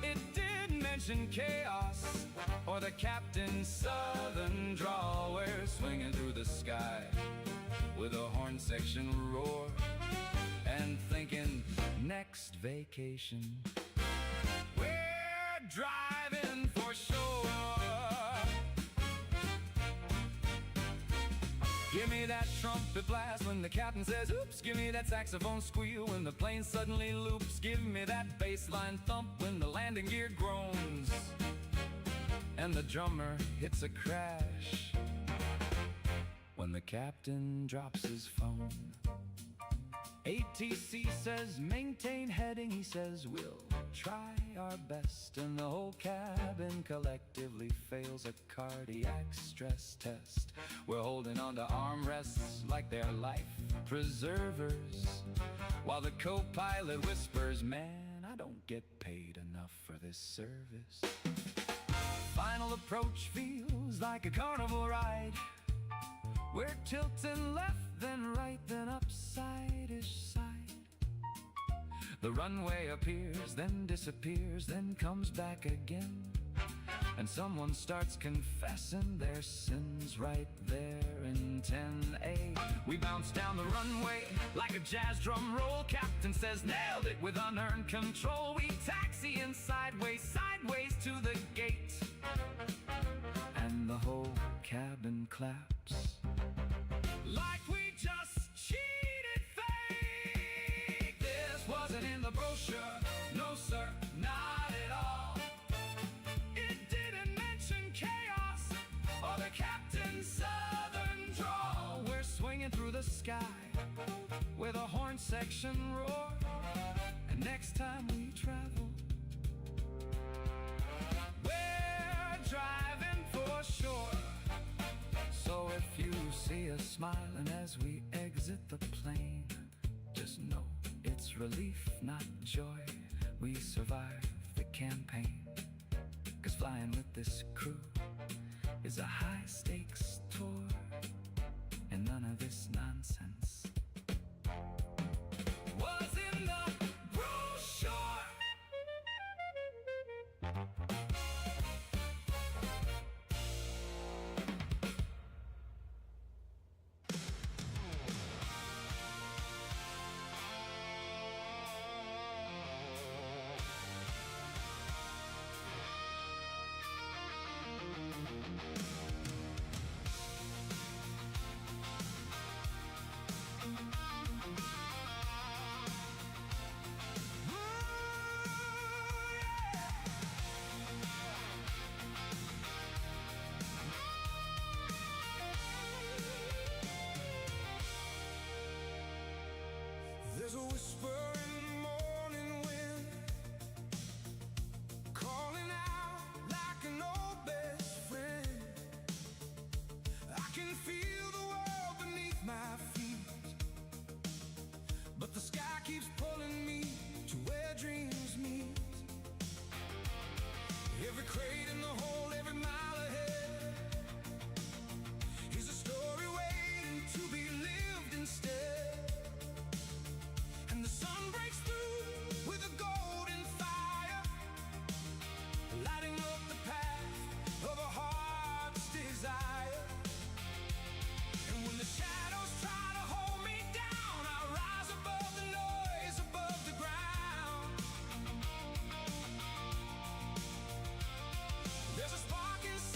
It did mention chaos, or the captain's southern drawl. We're swinging through the sky with a horn section roar, and thinking, next vacation, we're driving for sure. Give me that trumpet blast when the captain says, oops. Give me that saxophone squeal when the plane suddenly loops. Give me that bassline thump when the landing gear groans, and the drummer hits a crash when the captain drops his phone. ATC says, maintain heading. He says, we'll try our best, and the whole cabin collectively fails a cardiac stress test. We're holding on to armrests like they're life preservers, while the co-pilot whispers, man, I don't get paid enough for this service. Final approach feels like a carnival ride. We're tilting left, then right, then upside-ish side. The runway appears, then disappears, then comes back again, and someone starts confessing their sins right there in 10A. We bounce down the runway like a jazz drum roll. Captain says, nailed it with unearned control. We taxi in sideways, sideways to the gate, and the whole cabin claps like we just cheated fate. This wasn't in the brochure, no sir, not at all. It didn't mention chaos, or the captain's southern drawl. We're swinging through the sky with a horn section roar, and next time we travel, we're driving for sure. So if If you see us smiling as we exit the plane, just know it's relief, not joy. We survived the campaign. 'Cause flying with this crew is a high-stakes tour, and none of this nonsense was in the brochure. There's a whisper in the morning wind, calling out like an old best friend. I can feel the world beneath my feet, but the sky keeps pulling me to where dreams meet. Every crate in the hole, every mile ahead, is a story waiting to be lived instead. And the sun breaks through with a golden fire, lighting up the path of a heart's desire. And when the shadows try to hold me down, I rise above the noise, above the ground. There's a spark inside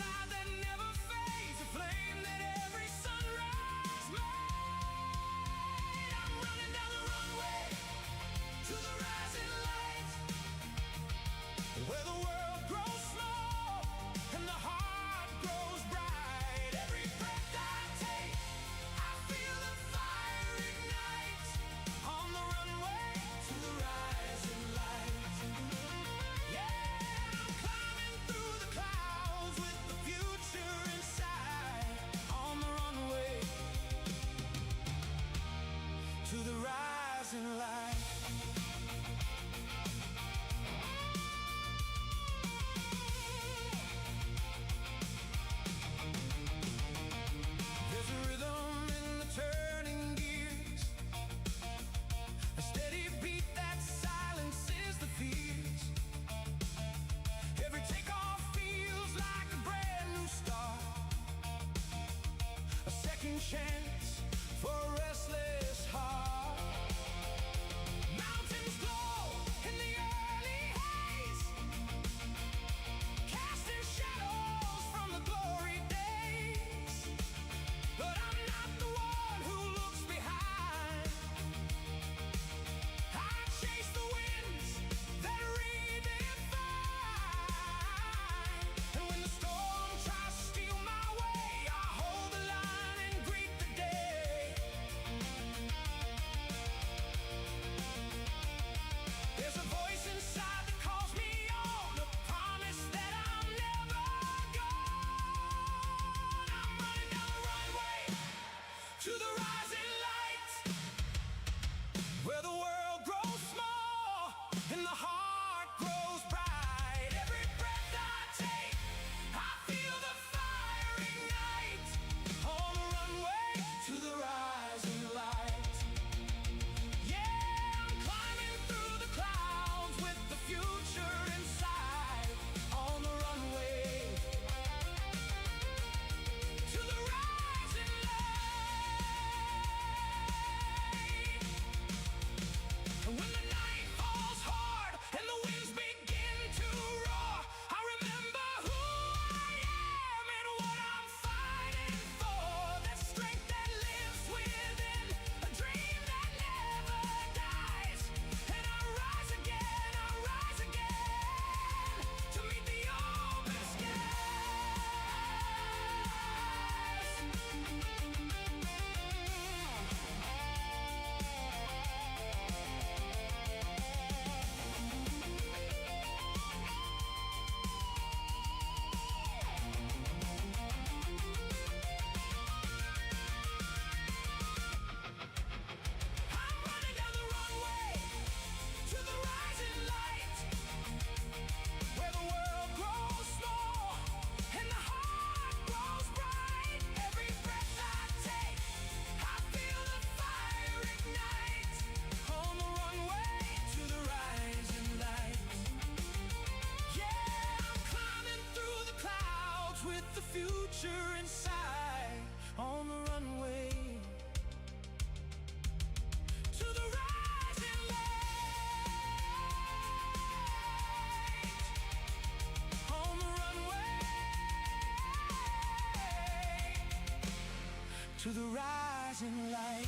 to the rising light.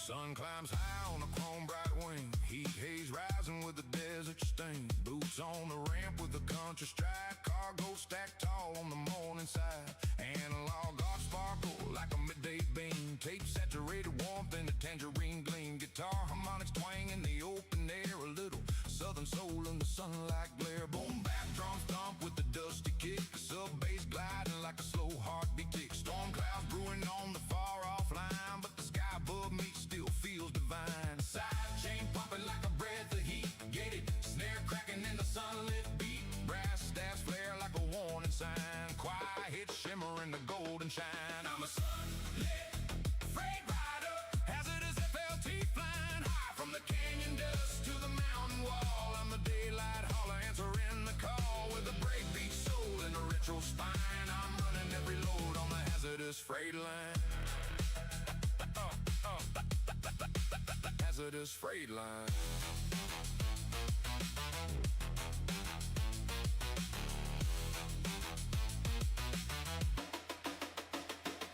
Sun climbs high on a chrome bright wing. Heat haze rising with the desert stain. Boots on the ramp with a country stride. Cargo stacked tall on the morning side. Analog off sparkle like a midday beam. Tape saturated warmth in the tangerine gleam. Guitar harmonics twang in the open air. A little southern soul in the sunlight glare. Boom back drums thump with the dusty kick. Sub bass gliding like a slow heartbeat tick. Storm clouds brewing on the far off line, but the sky above me still feels divine. Side chain pumping like a breath of heat. Get it? Snare cracking in the sunlit beat. Brass staffs flare like a warning sign. Choir hits shimmering the golden shine. I'm a sunlit freight rider, hazardous FLT flying high from the canyon dust to the mountain wall. I'm the daylight hauler answering the call with a breakbeat soul and a retro spine. I'm running every load on the hazardous freight line. Hazardous freight line.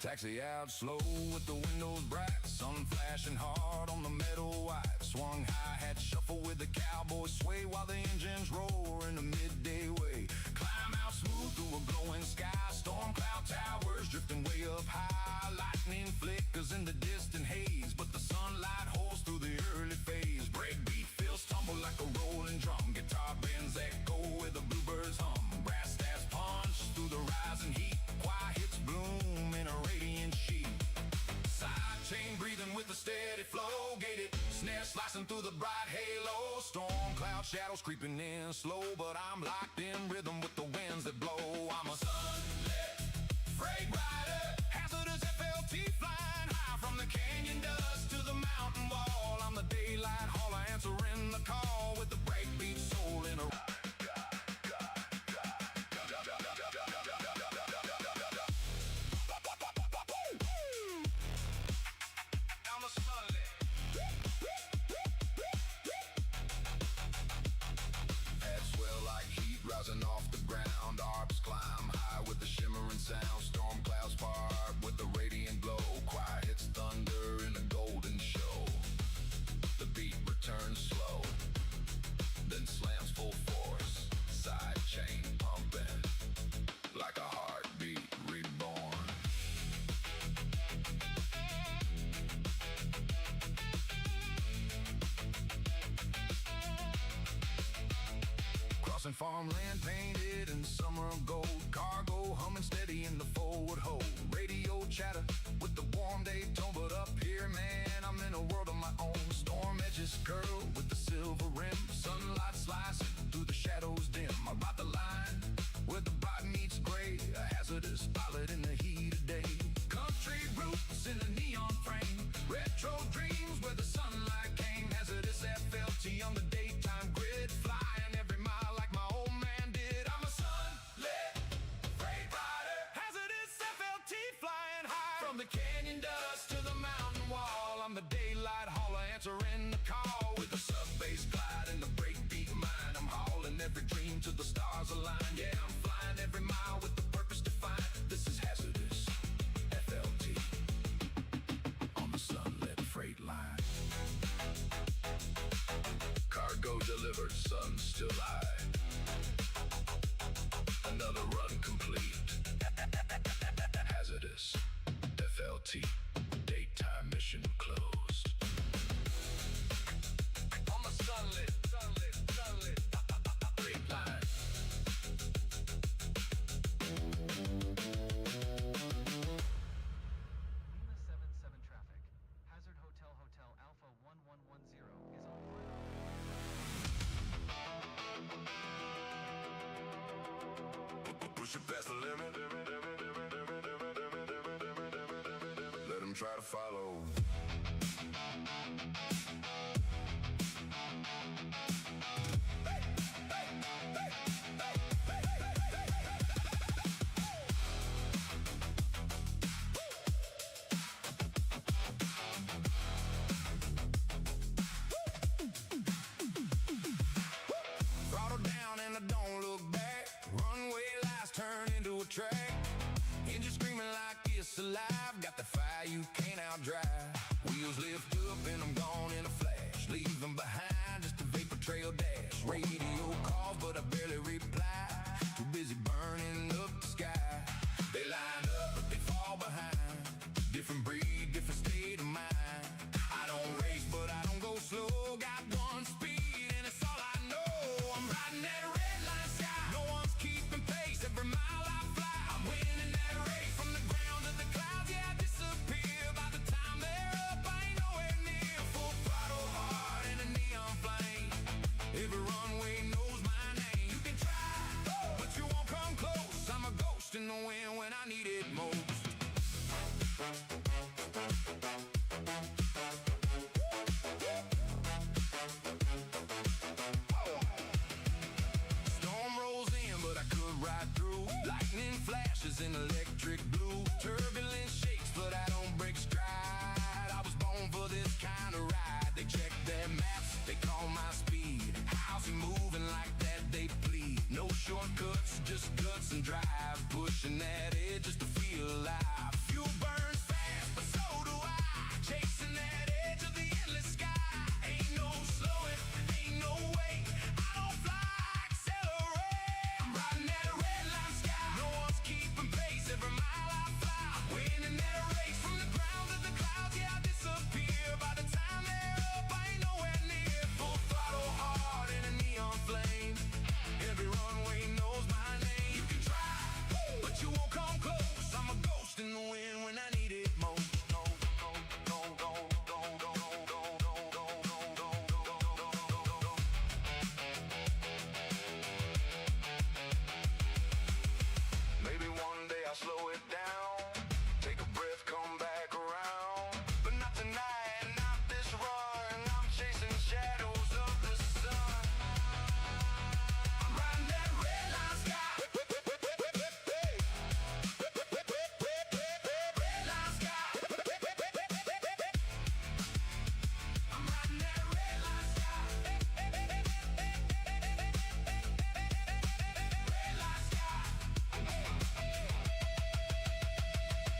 Taxi out slow with the windows bright. Sun flashing hard on the metal white. Swung hi-hat shuffle with the cowboy sway while the engines roar in a midday way. Climb out smooth through a glowing sky. Storm cloud towers drifting way up high. Lightning flickers in the distant haze, but the sunlight holds through the early phase. Breakbeat feels tumble like a rolling drum. Guitar bends echo with the bluebirds hum. Brass staffs punch through the rising heat. Choir hits bloom in a radiant sheet. Side chain breathing with a steady flow. Gated snare slicing through the bright halo. Storm cloud shadows creeping in slow, but I'm locked in rhythm with the winds that blow. I'm a sunlit freight rider, hazardous FLT flying high from the canyon dust to the mountain wall. I'm the daylight hauler answering the call with the breakbeat soul in a rising off the ground. Arcs climb high with the shimmering sound. Storm clouds part with the radiant glow. Choir hits thunder in a golden show. The beat returns slow, then slams full force. Side chain pumping like a heartbeat reborn. Crossing farmland painted in summer gold. Cargo humming steady in the forward hold. Radio chatter with the warm day tone. But up here, man, I'm in a world of my own. Storm edges curl with the silver rim. Sunlight slicing through the shadows dim. I ride the line where the bright meets gray. A hazardous pilot in the heat of day. Country roots in a neon frame. Retro dreams where the sunlight came. Hazardous FLT on the daytime grid. Flying every mile like my old man did. I'm a sunlit freight rider, hazardous FLT flying high from the canyon dust to the mountain wall. I'm the daylight hauler answering the call with the sub bass glide and the breakbeat mind. I'm hauling every dream to the stars align. Yeah, I'm flying every mile with the purpose defined. This is hazardous FLT on the sunlit freight line. Cargo delivered, sun still high. Another run complete. Hazardous. push it past the limit. Let them try to follow. Throttle down and I don't look back. Runway lights turn into a track. Engine screaming like it's alive. Got the fire you can't outdrive. Wheels lift up and I'm gone in a flash. Leave them behind, just a vapor trail dash. Radio calls but I barely reply. Too busy burning up the sky. They line up but they fall behind. Different breed, different state of mind. I don't race but I don't go slow. Got one speed and it's all I know. I'm riding that red line sky. No one's keeping pace. Every mile I fly, I'm winning that race. From the ground to the clouds, yeah, I disappear. By the time they're up, I ain't nowhere near. Full throttle hard in a neon flame. Every runway knows my name. You can try, but you won't come close. I'm a ghost in the wind when I need it most. Storm rolls in, but I could ride through. Lightning flashes in electric blue. Turbulence shakes, but I don't break stride. I was born for this kind of ride. They check their maps, they call my speed. How's he moving like that? They plead. No shortcuts, just guts and drive. Pushing that edge just to feel alive. Fuel burns fast, but so do I. Chasing that edge of the endless sky. Ain't no slowing, ain't no way. I don't fly, accelerate. I'm riding that red line sky. No one's keeping pace. Every mile I fly, I'm winning that race. From the ground to the clouds, yeah, I disappear. By the time they're up, I ain't nowhere near. Full throttle hard in a neon flame. Every runway knows my name. You can try, but you won't come close. I'm a ghost in the wind when I need it most. Maybe one day I'll slow it down. Take a breath, come back around. But not tonight, not this run. I'm chasing shadows of the sun. I'm riding that red line sky. Red line sky. I'm riding that red line sky. Red line sky.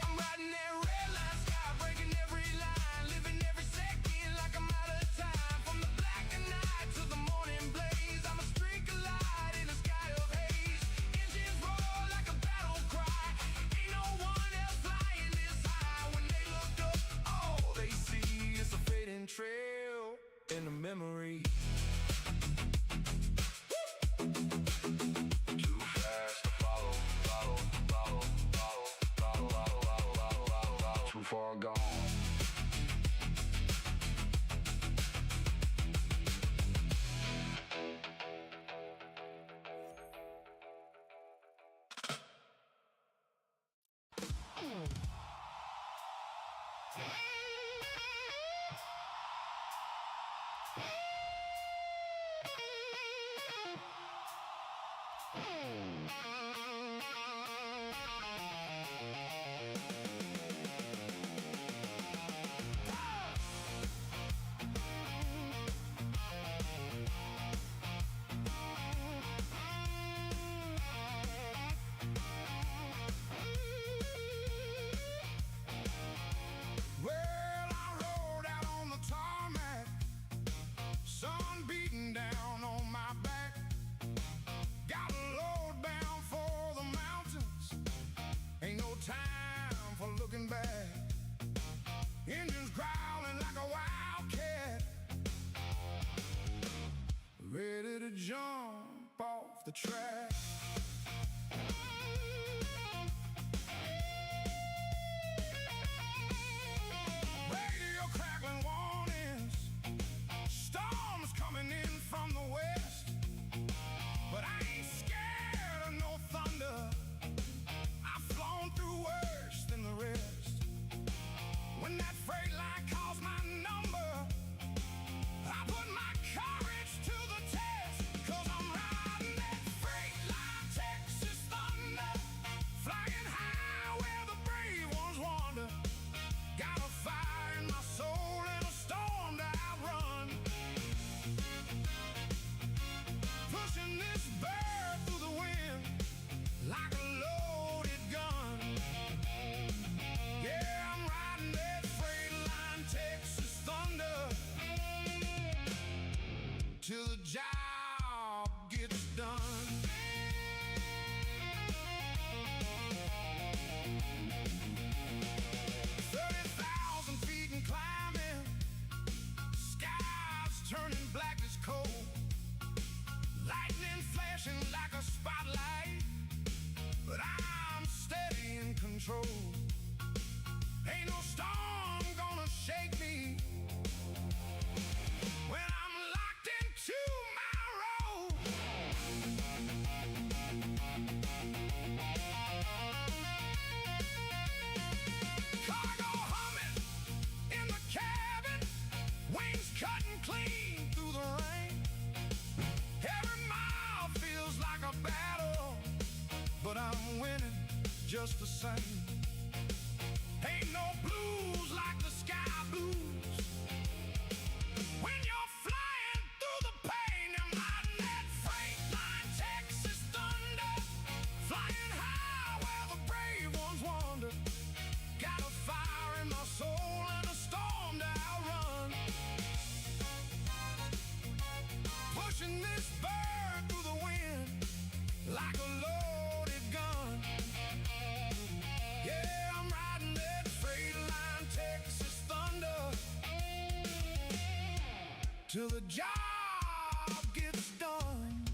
I'm riding that red line sky, breaking every line, living every second like I'm out of time. From the black of night to the morning blaze, I'm a streak of light in a sky of haze. Engines roar like a battle cry. Ain't no one else flying this high. When they look up, all they see is a fading trail in the memory. Too fast to follow, follow, follow, follow, follow, follow, follow, follow, follow. Too far gone. Well, I rode out on the tarmac, sun beating down on my back. Got a load bound for the mountains, ain't no time for looking back. Engines growling like a wildcat, ready to jump off the track. Radio crackling warnings, storms coming in from the west. But I ain't scared of no thunder, thunder till the job gets done. 30,000 feet and climbing, skies turning black as coal, lightning flashing like a spotlight, but I'm steady in control. Ain't no storm gonna shake me when I'm locked into my role. Cargo humming in the cabin, wings cutting clean through the rain. Every mile feels like a battle, but I'm winning just the same. Ain't no blues like the sky blues when you're flying through the pain. I'm riding that freight line, Texas thunder, flying high where the brave ones wander. Got a fire in my soul and a storm to outrun, pushing this bird through the wind like a loaded gun. Yeah, I'm riding that freight line, Texas thunder, till the job gets done.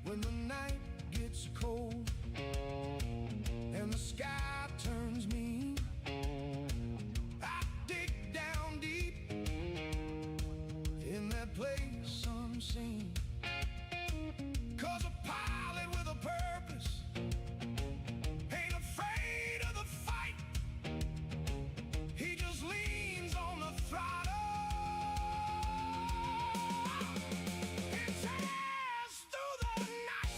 When the night gets cold and the sky turns mean, I dig down deep in that place unseen. 'Cause a pilot with a purpose ain't afraid of the fight. He just leans on the throttle and tears through the night.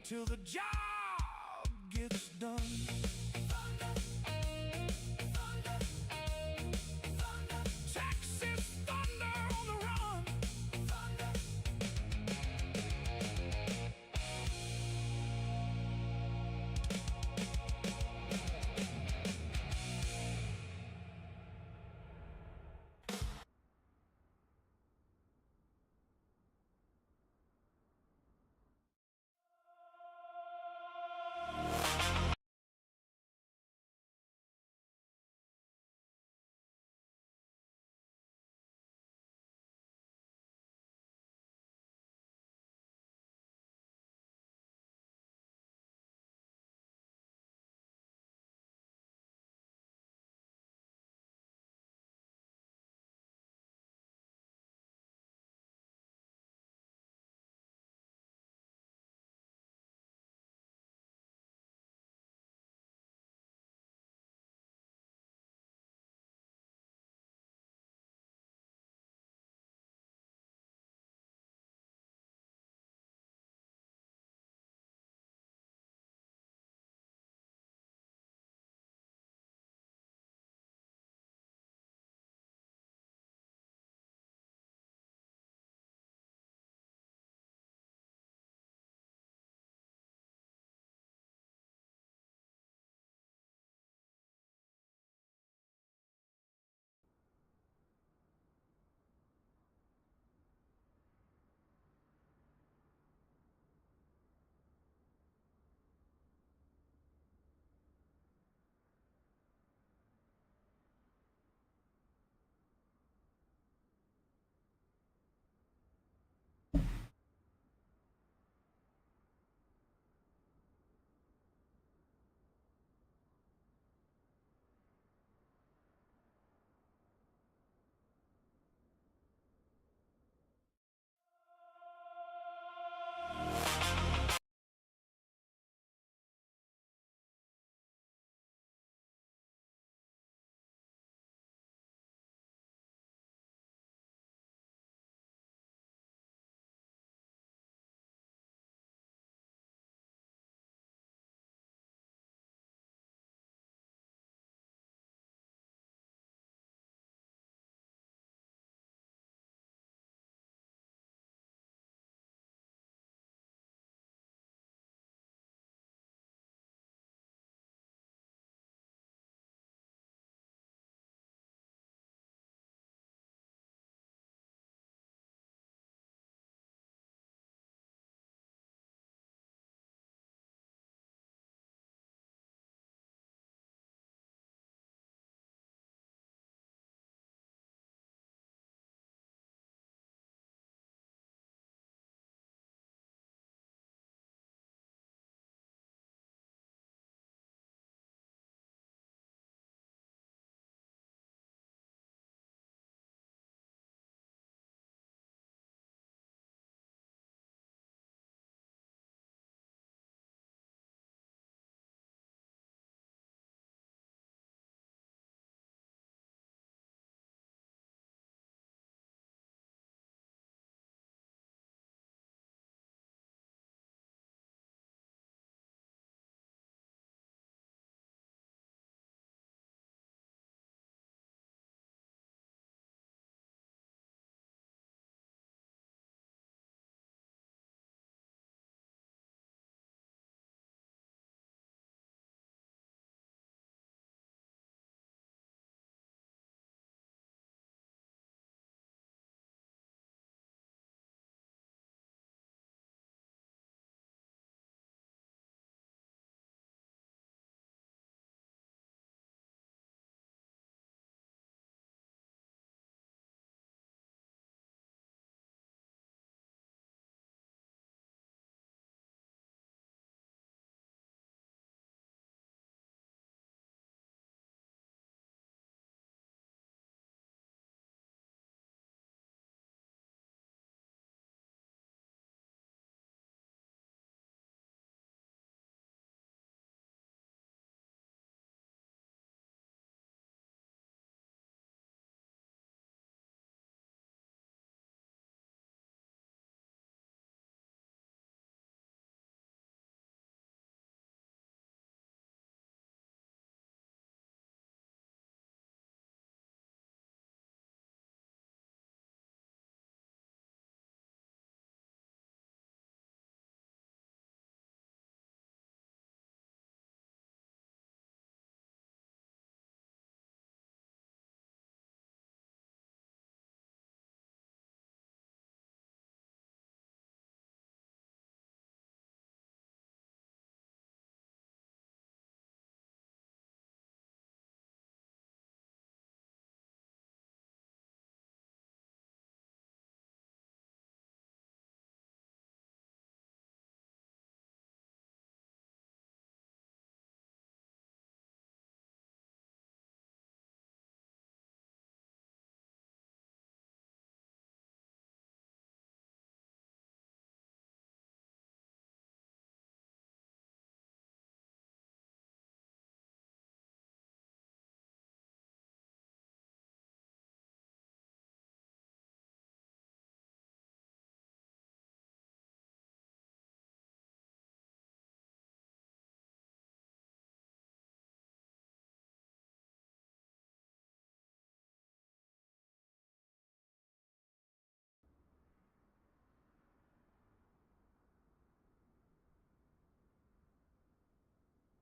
Till the job gets done.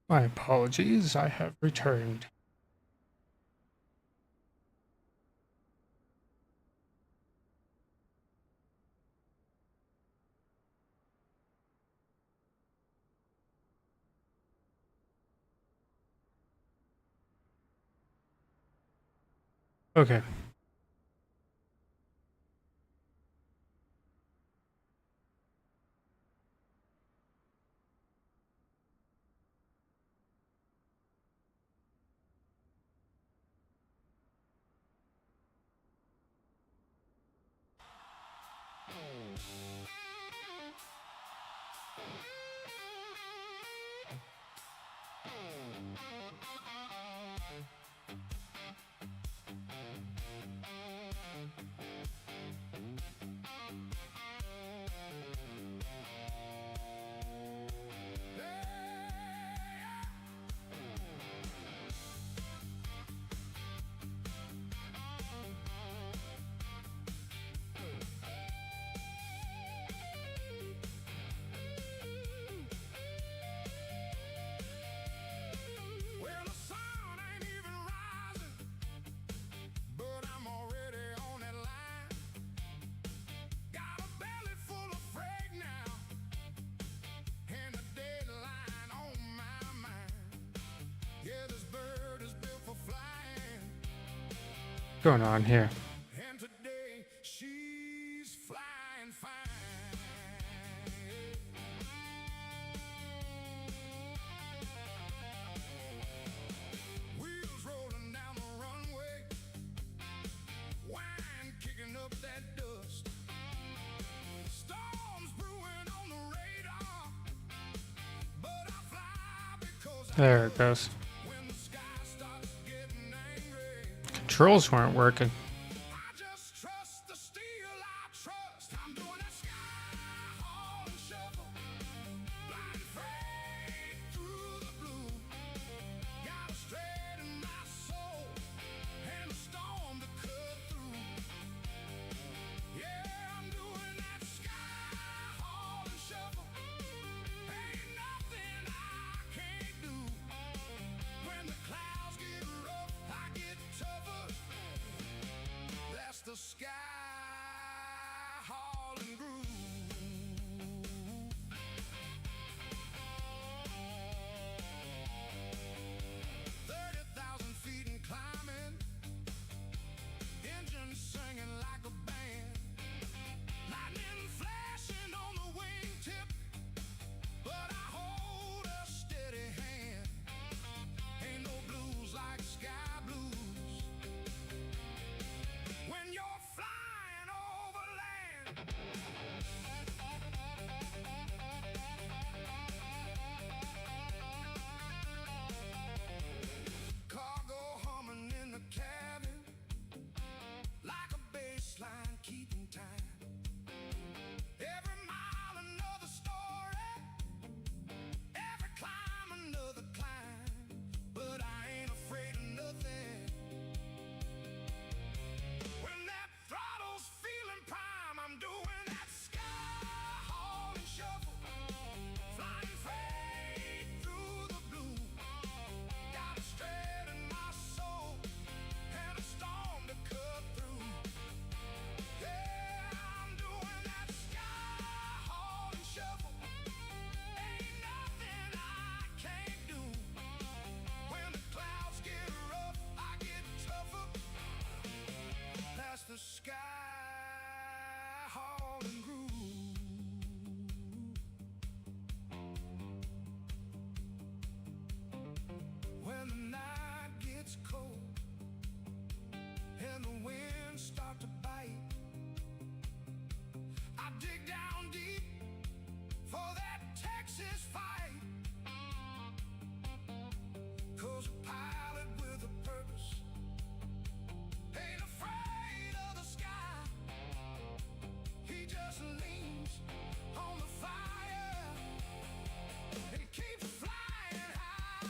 My apologies, I have returned. Okay. Well, the sun ain't even rising, but I'm already on that line. Got a belly full of freight now, and a deadline on my mind. Yeah, this bird is built for flying, What's going on here? and today she's flying fine. Wheels rolling down the runway, wine kicking up that dust. Storms brewing on the radar, but I fly because There it goes. when the sky starts getting angry, Controls weren't working. I just trust the steel I trust. I'm doing that sky haul and shuffle, flying freight through the blue. Got a straight in my soul and a storm to cut through. Yeah, I'm doing that sky haul and shuffle. Ain't nothing I can't do. When the clouds get rough, I get tougher. That's the sky hauling groove. 30,000 feet and climbing, engines singing like a band, lightning flashing on the wingtip, but I hold a steady hand. Ain't no blues like sky blues when you're flying over land. Cargo humming in the cabin, like a bass line keeping time. Every mile another story, every climb another climb, but I ain't afraid of nothing. When that throttle's feeling prime, I'm doing that sky hauling shuffle, flying freight through the blue. Got a straight in my soul and a storm to cut through. Yeah, I'm doing that sky hauling shuffle. Ain't nothing I can't do. When the clouds get rough, I get tougher. That's the sky hauling groove. When the night gets cold and the winds start to bite, I dig down deep for that Texas fight. 'Cause a pilot with a purpose ain't afraid of the sky. He just leans on the fire and keeps flying high.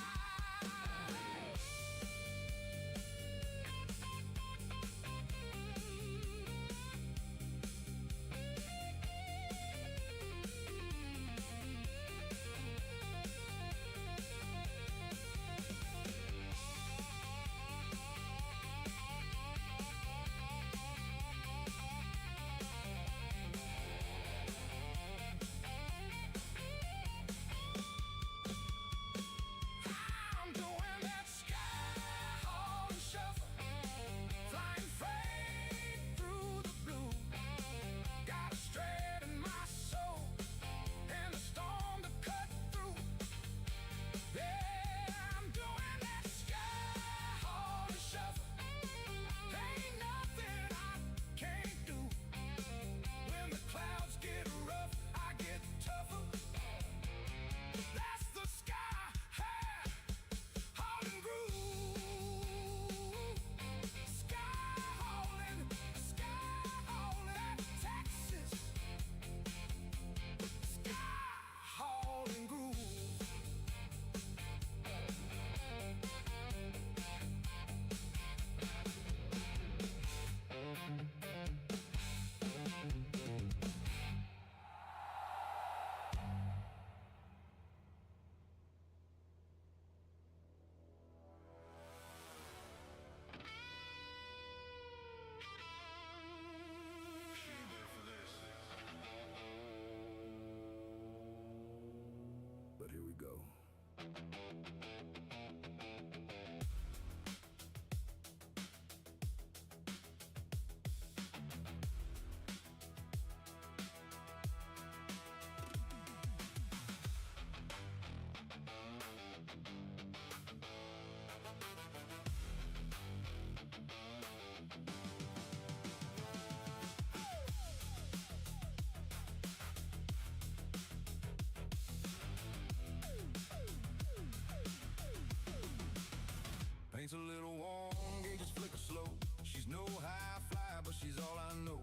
Paint's a little warm, gauges flicker slow. She's no high flyer, but she's all I know.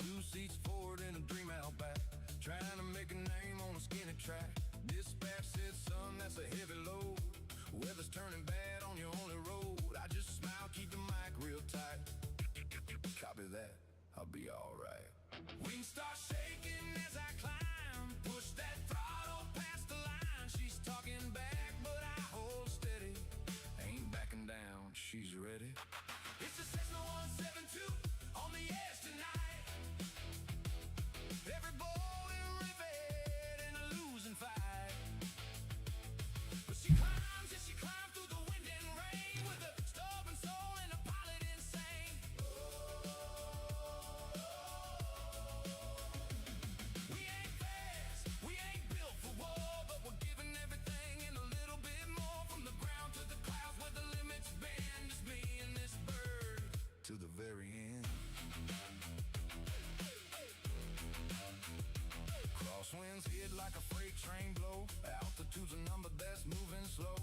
2 seats forward and a dream out back, trying to make a name on a skinny track. Dispatch said, son, that's a heavy load. Weather's turning bad on your only road. I just smile, keep the mic real tight. Copy that, I'll be alright. Wings start shaking as I climb, push that throttle past the line. She's talking back, but I hold steady. Ain't backing down, she's ready. It's a Cessna 172 on the edge tonight. Every bolt and rivet in a losing fight. But she climbs, yes, she climbs through the wind and rain with a stubborn soul and a pilot insane. We ain't fast, we ain't built for war, but we're giving everything and a little bit more. From the ground to the clouds where the limits bend. It's me and this bird to the very end. Crosswinds hit like a freight train blow. Altitude's a number that's moving slow.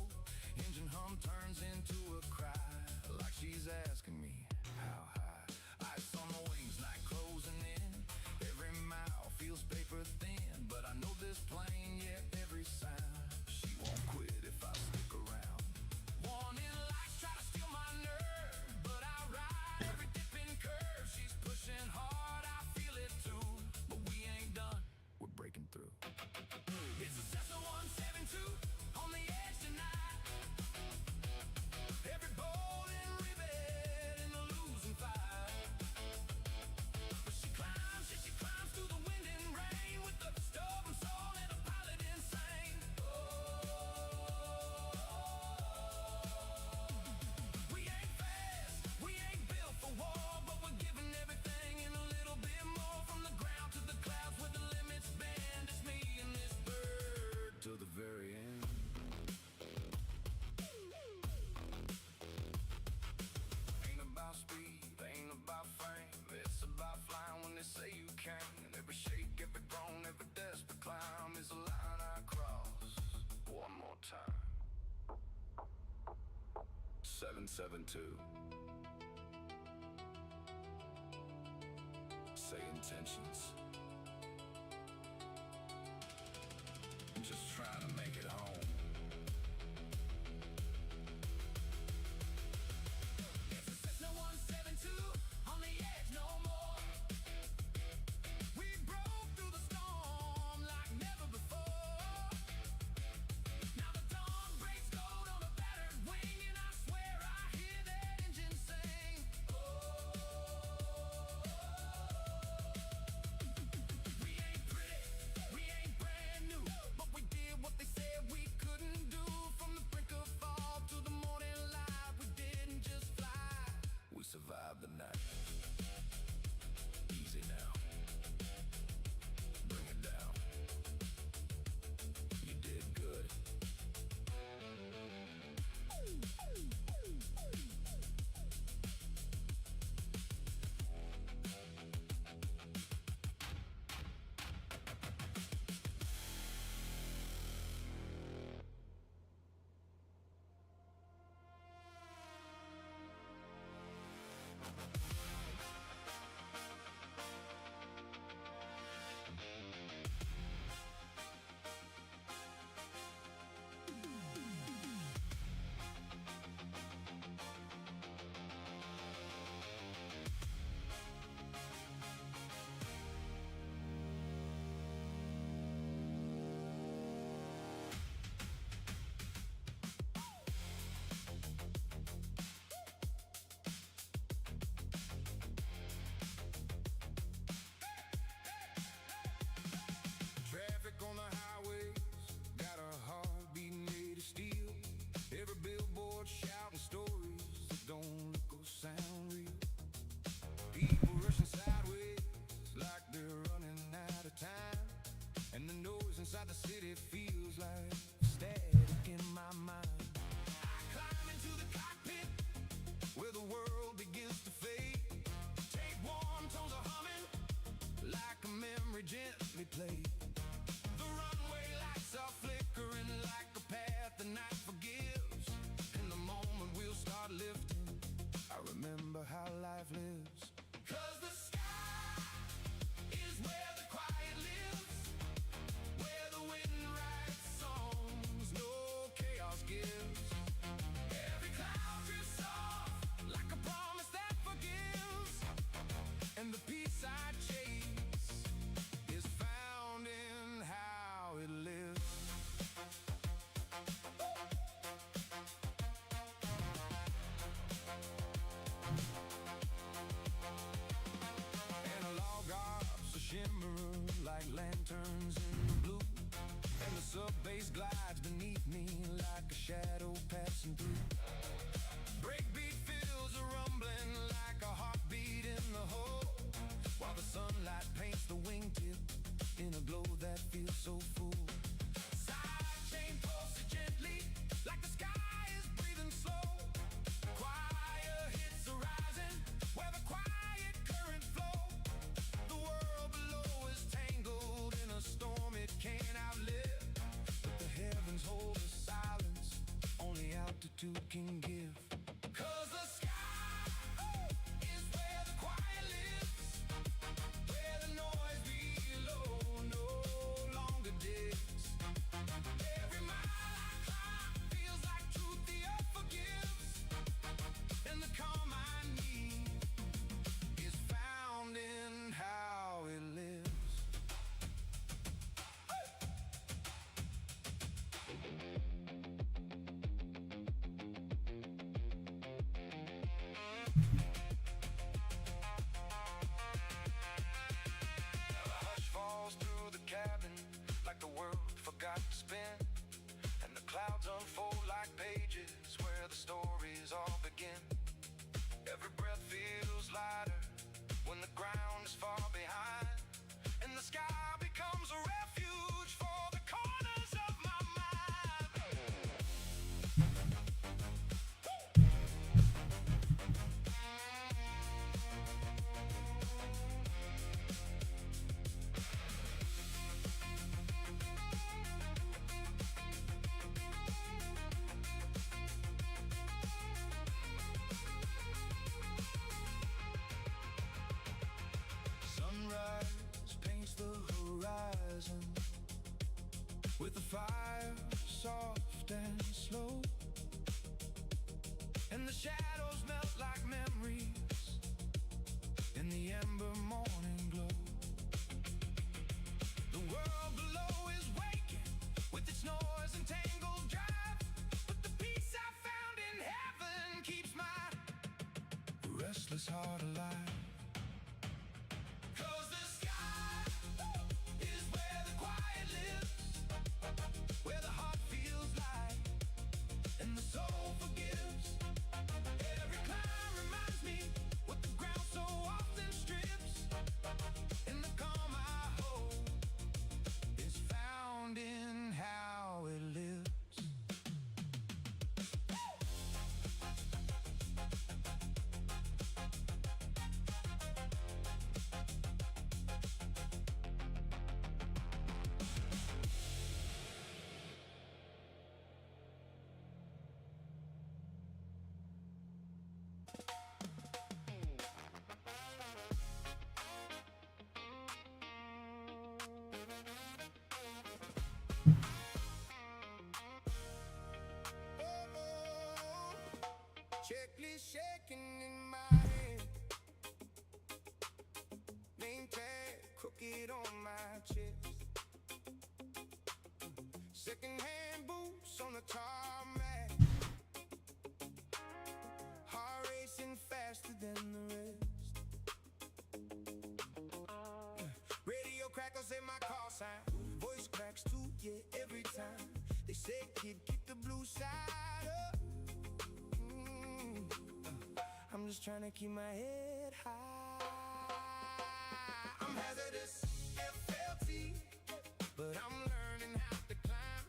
Engine hum turns into a cry, like she's asking me how high. Ice on the wings, night closing in. Every mile feels paper thin, but I know this plane, yeah, every sound. She won't quit if I stick around. Warning lights try to steal my nerve, but I ride every dip and curve. She's pushing hard, I feel it too, but we ain't done, we're breaking through. It's a Cessna 172 on the edge tonight. Every bolt and rivet in a losing fight. But she climbs, yeah, she climbs through the wind and rain with a stubborn soul and a pilot insane. We ain't fast, we ain't built for war, but we're giving everything and a little bit more. From the ground to the clouds where the limits bend. It's me and this bird to the very end. Ain't about speed, ain't about fame. It's about flying when they say you can. Every shake, every groan, every desperate climb is a line I cross. One more time. 772. Say intentions. Just trying to make it home. It's a Cessna 172 on the edge no more. We broke through the storm like never before. Now the dawn breaks gold on a battered wing, and I swear I hear that engine People rushing sideways like they're running out of time, and the noise inside the city feels like static in my mind. I climb into the cockpit where the world begins to fade. Take warm tones are humming like a memory gently played. The runway lights are flickering like a path the night forgives. In the moment we'll start lifting, I remember how life lives. 'Cause the sky is where the quiet lives, where the wind writes songs no chaos gives. Every cloud drifts off like a promise that forgives, and the peace I chase is found in how it lives. Analog arcs are shimmer like lanterns in the blue, and the sub-bass glides beneath me like a shadow passing through. Breakbeat fills a rumbling like a heartbeat in the hull, while the sunlight paints the wingtip in a glow that feels so full. Side chain pulses gently like the sky is breathing slow. Choir hits the rising where the quiet current flow. The world below is tangled in a storm it can't outlive, but the heavens hold a silence only altitude can give. 'Cause the sky is where the quiet lives, where the noise below no longer digs. Every mile I climb feels like truth the earth forgives, and the calm I need is found in how it lives. A hush falls through the cabin like the world forgot to spin, and the clouds unfold like pages where the stories all begin. Every breath feels lighter when the ground is far behind, and the sky becomes a refuge for the corners of my mind. Sunrise paints the horizon with a fire soft and slow, and the shadows melt like memories in the ember morning glow. The world below is waking with its noise and tangled drive, but the peace I found in heaven keeps my restless heart alive. 'Cause the sky is where the quiet lives, where the heart feels light and the soul forgives. Every climb reminds me what the ground so often strips, and the calm I hold is found in how it lives. Checklist shaking in my hand, name tag crooked on my chest, secondhand boots on the tarmac, heart racing faster than the rest. Radio crackles in my call sign, voice cracks too, yeah, every time. They say, kid, keep the blue side up. I'm just trying to keep my head high. hazardous FLT, but I'm learning how to climb,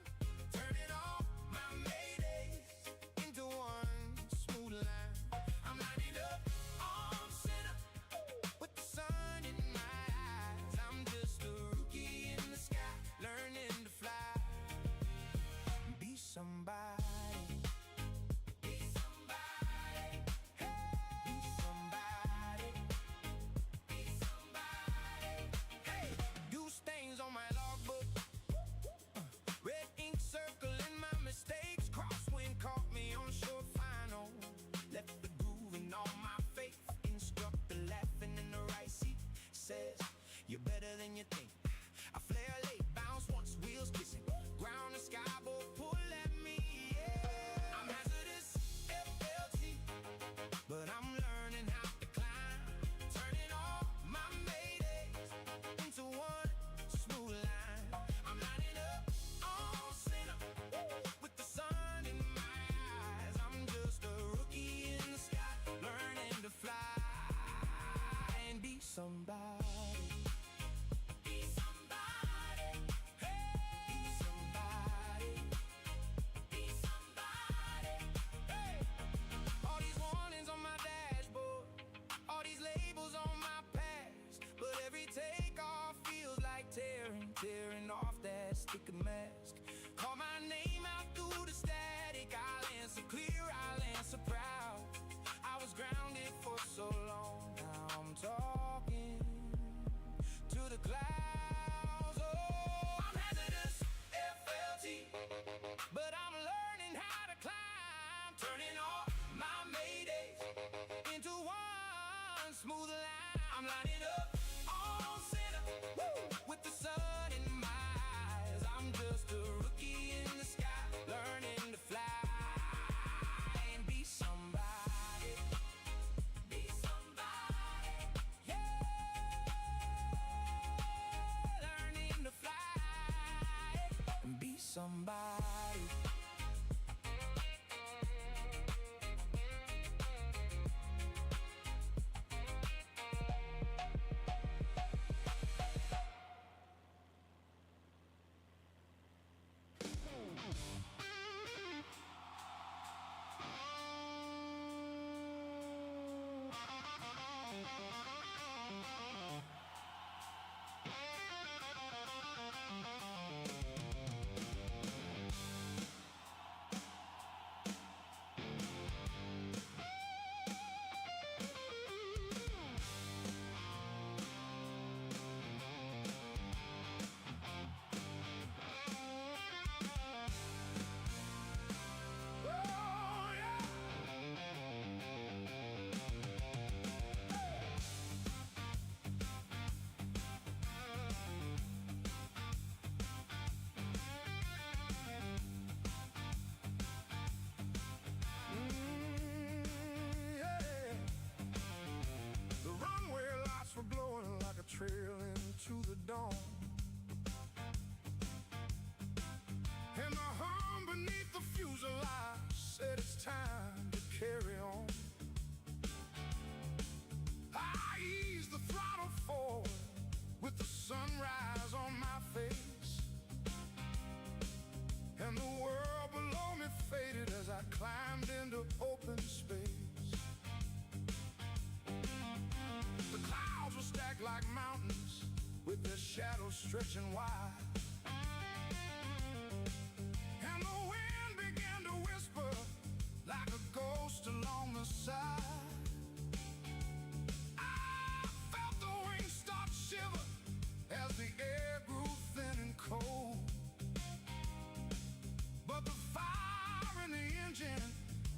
turning all my maydays into one smooth line. I'm lining up on center with the sun in my eyes. I'm just a rookie in the sky, learning to fly. Be somebody. Be somebody. Hey. Be somebody. Be somebody. Hey. Do stains on my logbook. Red ink circling my mistakes. Crosswind caught me on short final. Left the groove in all my faith. Instructor laughing in the right seat says, you're better than you think. I flare late, bounce once, wheels kissing. Ground and sky both pull at me, yeah. I'm hazardous FLT, but I'm learning how to climb, turning all my maydays into one smooth line. I'm lining up on center with the sun in my eyes. I'm just a rookie in the sky, learning to fly and be somebody. Be somebody. Hey. Be somebody. Be somebody. Hey. All these warnings on my dashboard, all these labels on my past, but every takeoff feels like tearing off that sticker mask. Call my name out through the static. I'll answer clear, I'll answer proud. I was grounded for so long, now I'm talking to the clouds. Oh, I'm hazardous FLT, but I'm learning how to climb, turning all my maydays into one smooth line. I'm lining up on center, woo, with the sun in my eyes. I'm just a rookie in the sky, learning to fly and be somebody. Be somebody. Yeah. Learning to fly and be somebody. Oh, yeah. Yeah. The runway lights were glowing like a trail into the dawn, and the hum beneath the fuselage said it's time to carry on. I eased the throttle forward with the sunrise on my face, and the world below me faded as I climbed into open space. The clouds were stacked like mountains with their shadows stretching wide, and the wind began to whisper like a ghost along the side. I felt the wings start to shiver as the air grew thin and cold, but the fire in the engine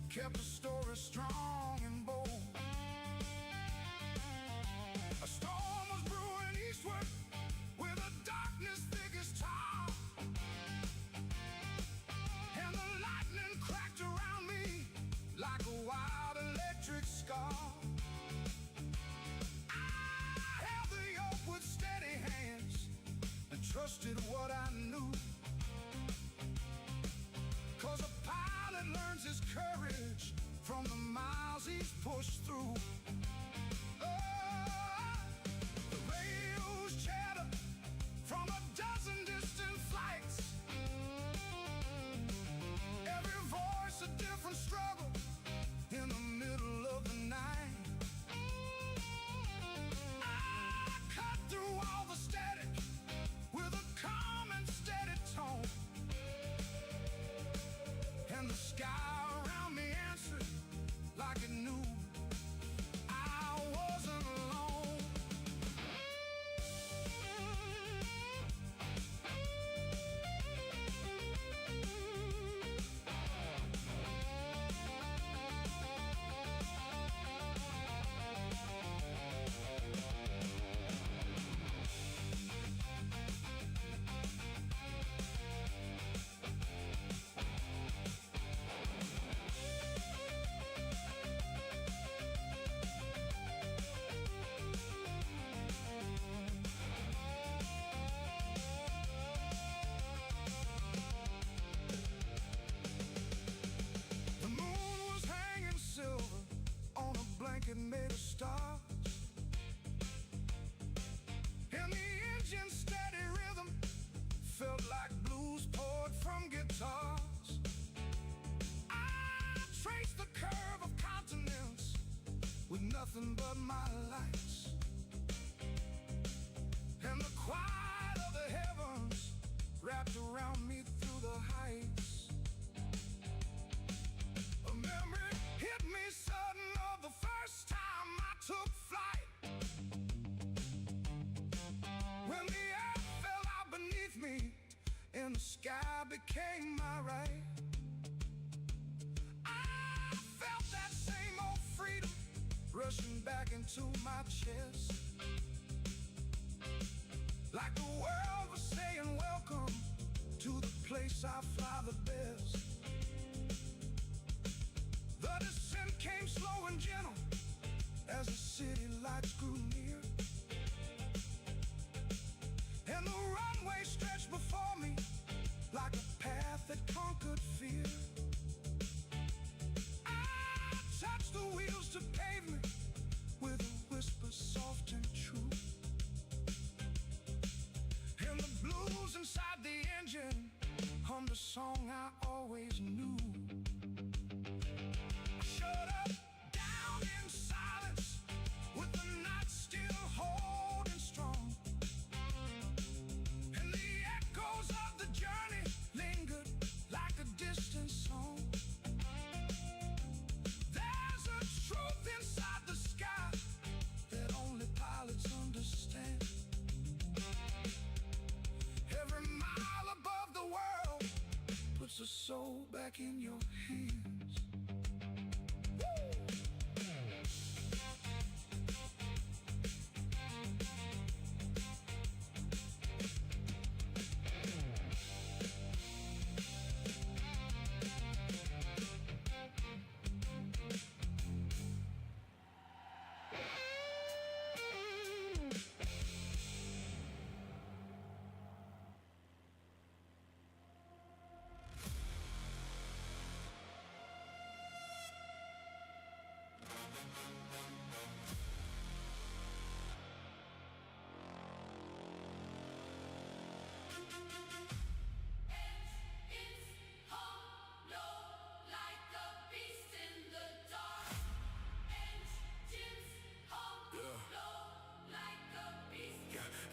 kept the story strong and bold. A storm was brewing eastward with a darkness thick as tar, and the lightning cracked around me like a wild electric scar. I held the yoke with steady hands and trusted what I knew, 'cause a pilot learns his courage from the miles he's pushed through. Oh, the rails nothing but my lights and the quiet of the heavens wrapped around me through the heights. A memory hit me sudden of the first time I took flight, when the air fell out beneath me and the sky became my right. I felt that same old freedom rushing back into my chest, like the world was saying welcome to the place I fly the best. The descent came slow and gentle as the city lights grew near, and the runway stretched before me like a path that conquered fear. I touched the wheels to pavement with a whisper soft and true, and the blues inside the engine hummed a song I always knew. I showed up down in silence with the night still holding strong, and the echoes of the journey lingered like a distant song. There's a truth inside the sky that only pilots understand. Every mile above the world puts a soul back in your hands.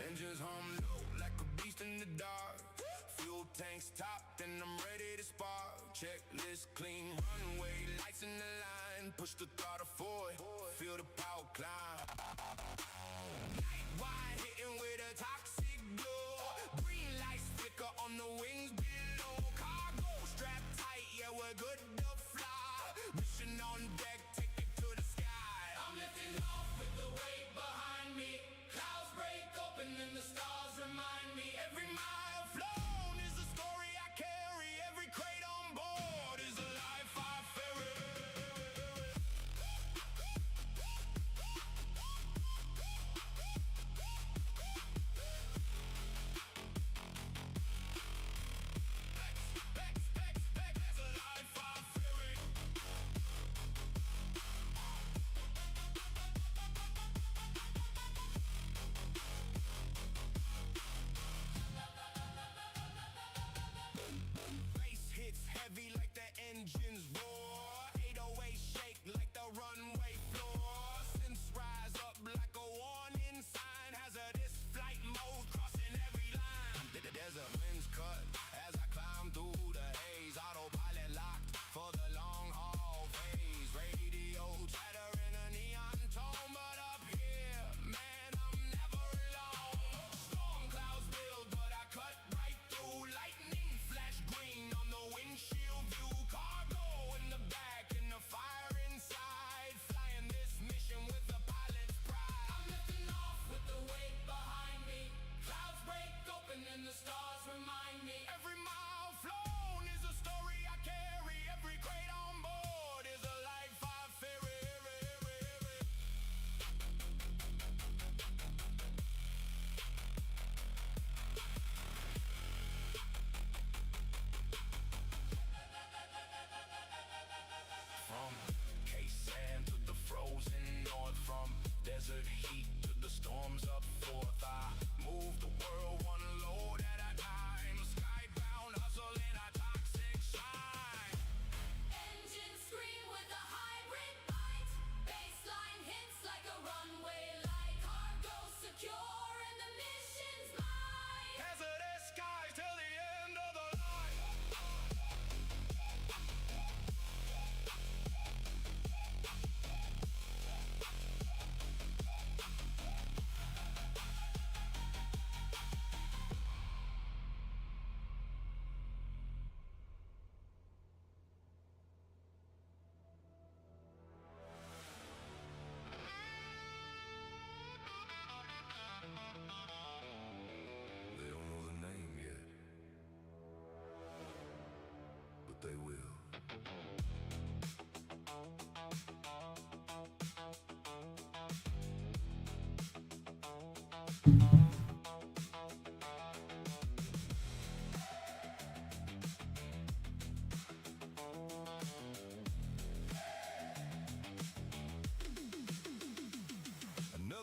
Engines hum low like a beast in the dark. Fuel tanks topped and I'm ready to spark. Checklist clean, runway lights in the line. Push the throttle forward, feel the power climb. Night wide hitting with a toxic glow. Green lights flicker on the wings below. Cargo strapped tight, yeah we're good to fly. Mission on deck, take it to the sky. I'm lifting off with the weight behind me. Clouds break open and the stars remind me. Every mile flown is a story I carry. Every crate on board is a life I ferry. That's a life I Another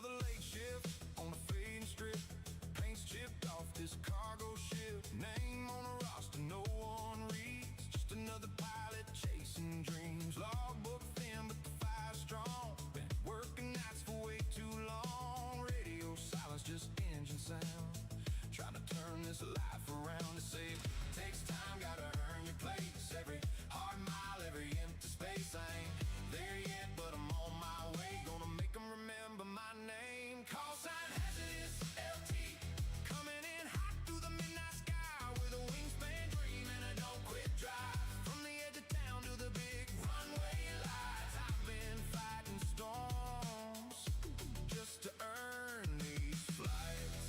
late shift on a fading strip. Paint's chipped off this cargo ship. Name on a roster no one reads. Just another pilot chasing dreams. Logbook thin but the fire's strong. Been working nights for way too long. Radio silence, just engine sound. Trying to turn this life around. To say it takes time, gotta earn your place. Every hard mile, every empty space. I ain't there yet, but I'm on my way. Gonna make them remember my name. Call sign hazardous LT. Coming in hot through the midnight sky with a wingspan dream and a don't quit drive. From the edge of town to the big runway lights. I've been fighting storms just to earn these flights.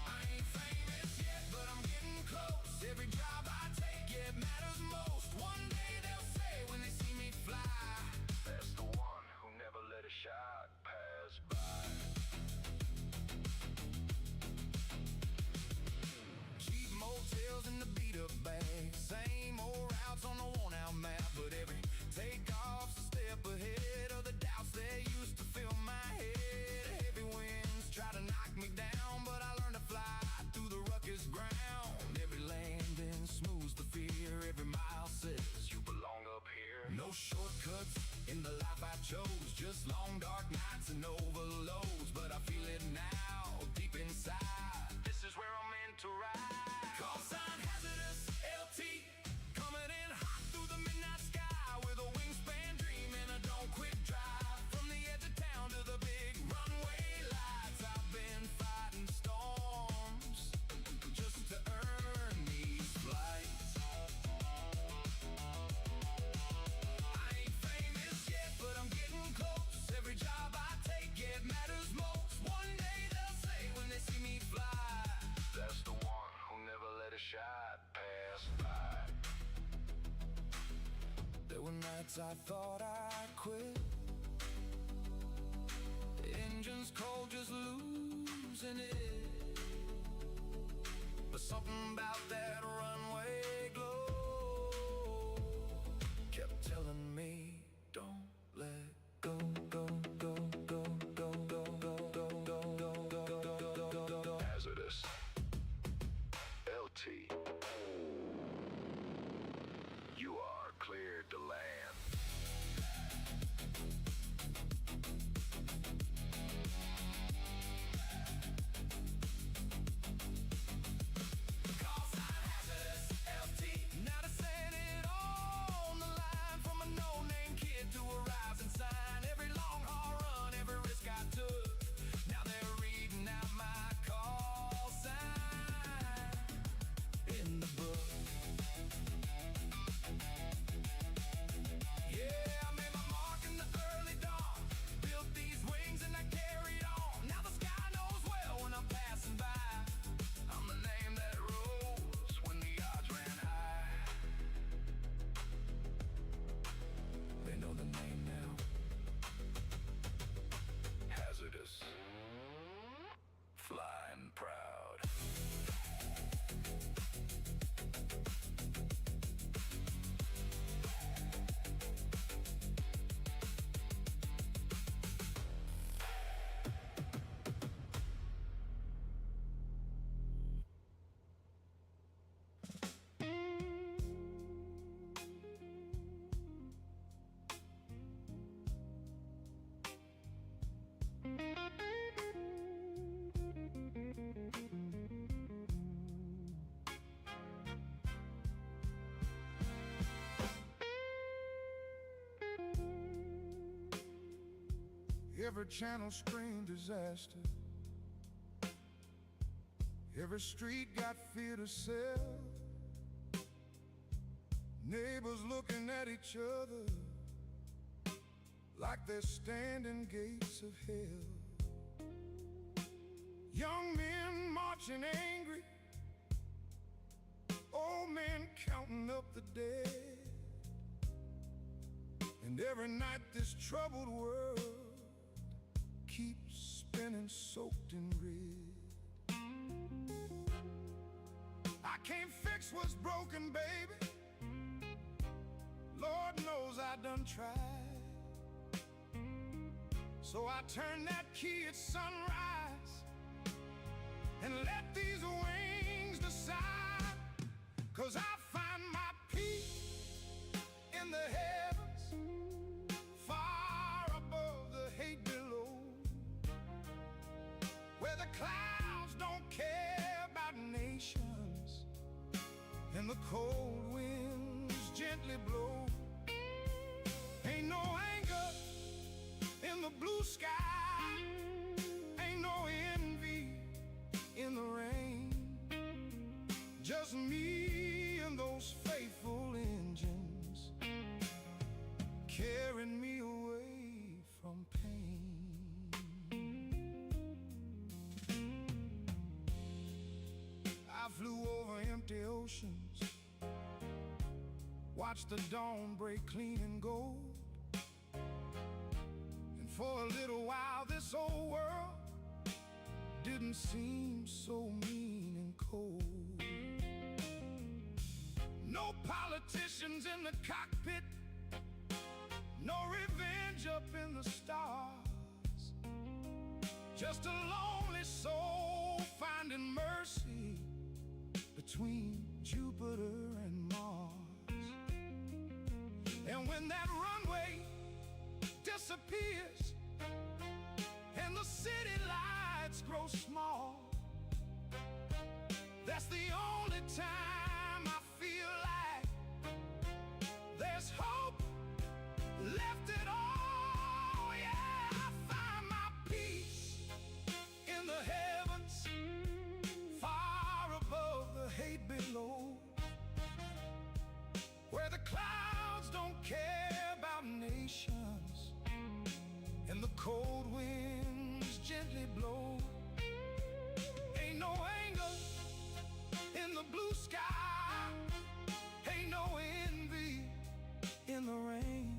I ain't famous yet, but I'm getting close. Every job I take, yeah, it matters most. One day they'll say when they see me fly, that's the one who never let a shot pass by. Cheap motels in the beat-up bag. Same old routes on the worn-out map. But every takeoff's a step ahead of the doubts that used to fill my head. Heavy winds try to knock me down, but I learned to fly through the ruckus ground. Every landing smooths the fear. Every mile says you belong up here. No shortcuts in the life I chose. Just long dark nights and overloads. But I feel it now, deep inside. This is where I'm meant to ride. Call sign hazardous LT. Coming in hot through the midnight sky with a wingspan dream and a don't quit drive. From the edge of town to the big runway lights. I've been fighting storms just to earn these flights. I ain't famous yet, but I'm getting close. Every job I take, yeah, it matters most. One day they'll say when they see me fly, that's the one who never let a shot pass by. There were nights I thought I'd quit. The engine's cold, just losing it. But something about that runway glow kept telling me, don't let go, go, go, go, go, go, go, go, go, go, go, go, go. Hazardous LT. You are cleared to land. Call sign hazardous LT. Now to set it on the line from a no-name kid to a rising sign. Every long haul run, every risk I took. Now they're reading out my call sign in the book. Yeah, I made my mark in the early dawn. Built these wings and I carried on. Now the sky knows well when I'm passing by. I'm the name that rose when the odds ran high. They know the name now. Hazardous. Flying proud. Every channel screamed disaster. Every street got fear to sell. Neighbors looking at each other like they're standing gates of hell. Young men marching angry, old men counting up the dead. And every night this troubled world keeps spinning soaked in red. I can't fix what's broken, baby. Lord knows I done tried. So I turn that key at sunrise and let these wings decide. 'Cause I find my peace in the heavens, far above the hate below, where the clouds don't care about nations and the cold winds gently blow. Ain't no anger in the blue sky, ain't no envy in the rain. Just me and those faithful engines carrying me away from pain. I flew over empty oceans, watched the dawn break clean and gold. And for a little while this old world didn't seem so mean and cold. No politicians in the cockpit, no revenge up in the stars. Just a lonely soul finding mercy between Jupiter and Mars. And when that runway disappears and the city lights grow small, that's the only time I feel like there's hope left at all. Yeah, I find my peace in the heavens, far above the hate below, where the clouds don't care about nations and the cold winds gently blow. Ain't no anger in the blue sky, ain't no envy in the rain.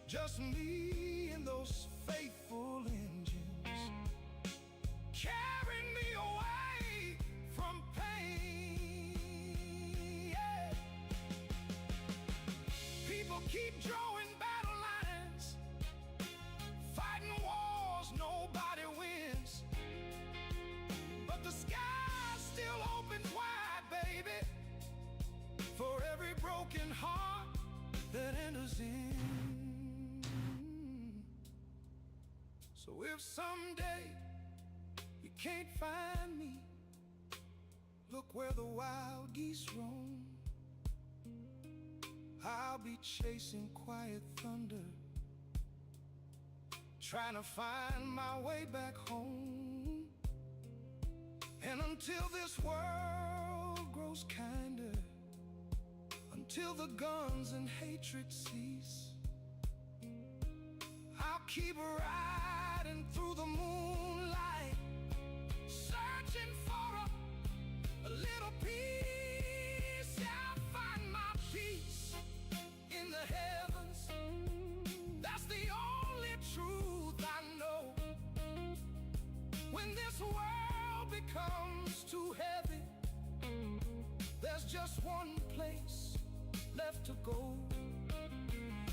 Just me and those faithful engines carrying me away from pain. Yeah. People keep drawing battle lines, fighting wars nobody wins, but the sky still opens wide, baby, for every broken heart that enters in. So if someday you can't find me, look where the wild geese roam. I'll be chasing quiet thunder, trying to find my way back home. And until this world grows kinder, until the guns and hatred cease, I'll keep riding through the moonlight, searching for a little peace. I'll find my peace in the heavens. That's the only truth I know. When this world becomes too heavy, there's just one place left to go.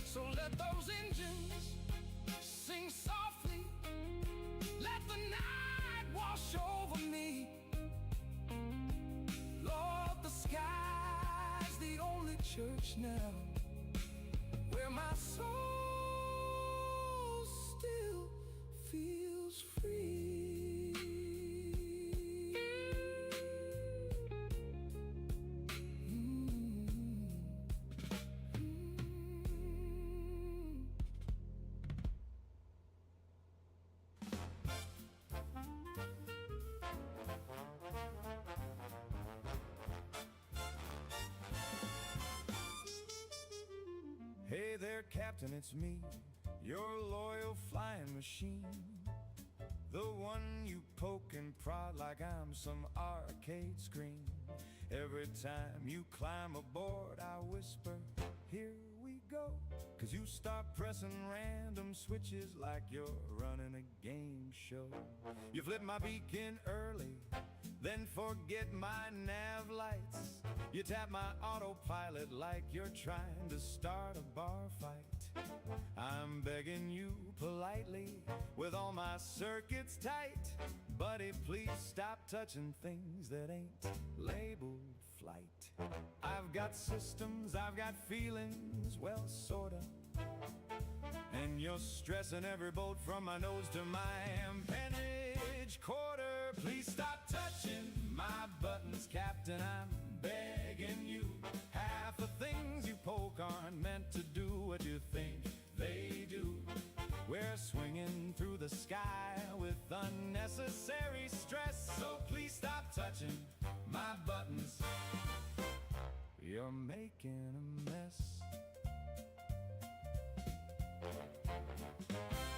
So let those engines sing softly, let the night wash over me. Lord, the sky's the only church now where my soul still feels free. Hey there, Captain, it's me, your loyal flying machine. The one you poke and prod like I'm some arcade screen. Every time you climb aboard, I whisper, here we go. go, 'cause you start pressing random switches like you're running a game show. You flip my beacon early, then forget my nav lights. You tap my autopilot like you're trying to start a bar fight. I'm begging you politely, with all my circuits tight, buddy, please stop touching things that ain't labeled flight. I've got systems, I've got feelings, well, sorta. And you're stressing every bolt from my nose to my empennage quarter. Please stop touching my buttons, Captain, I'm begging you. Half the things you poke aren't meant to do what you think they do. We're swinging through the sky with unnecessary stress, so please stop touching my buttons. You're making a mess.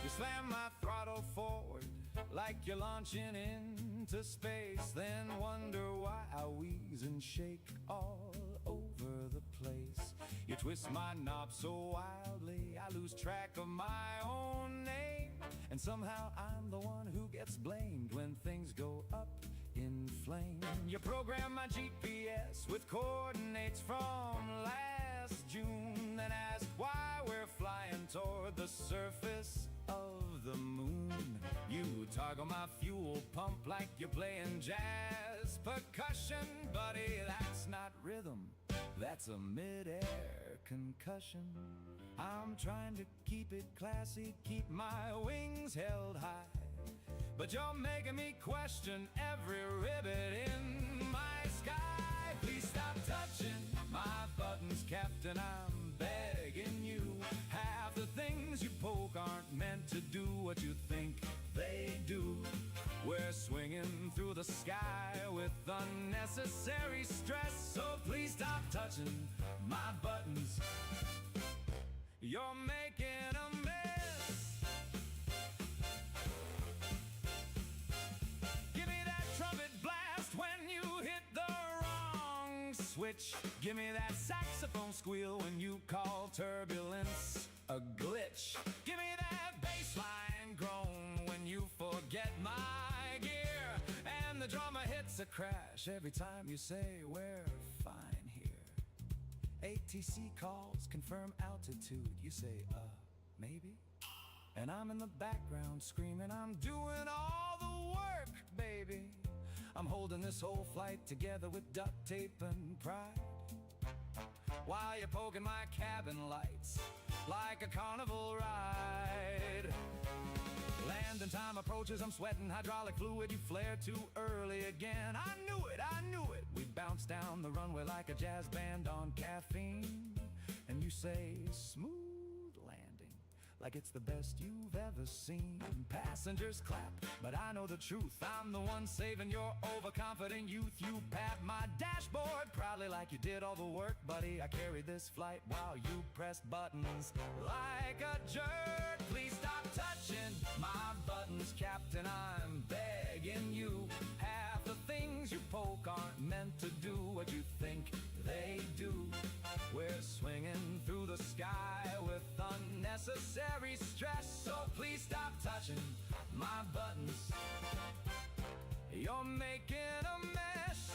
You slam my throttle forward like you're launching into space, then wonder why I wheeze and shake all over the place. You twist my knob so wildly, I lose track of my own name, and somehow I'm the one who gets blamed when things go up in flame. You program my GPS with coordinates from last June, then ask why we're flying toward the surface of the moon. You toggle my fuel pump like you're playing jazz percussion, buddy, that's not rhythm, that's a mid-air concussion. I'm trying to keep it classy, keep my wings held high, but you're making me question every ribbit in my sky. Please stop touching my buttons, Captain, I'm begging you. Half the things you poke aren't meant to do what you think they do. We're swinging through the sky with unnecessary stress, so please stop touching my buttons. You're making a mess. Give me that trumpet blast when you hit the wrong switch. Give me that saxophone squeal when you call turbulence a glitch. Give me that bass line groan when you forget my gear, and the drummer hits a crash every time you say we're fine here. ATC calls, confirm altitude, you say, maybe? And I'm in the background screaming, I'm doing all the work, baby. I'm holding this whole flight together with duct tape and pride, while you're poking my cabin lights like a carnival ride. Landing time approaches, I'm sweating hydraulic fluid, you flare too early again. I knew it, we bounce down the runway like a jazz band on caffeine, and you say, smooth landing, like it's the best you've ever seen. Passengers clap, but I know the truth, I'm the one saving your overconfident youth. You pat my dashboard proudly like you did all the work, buddy. I carried this flight while you pressed buttons like a jerk. Please stop touching my buttons, Captain, I'm begging you. Half the things you poke aren't meant to do what you think they do. We're swinging through the sky with unnecessary stress, so please stop touching my buttons. You're making a mess.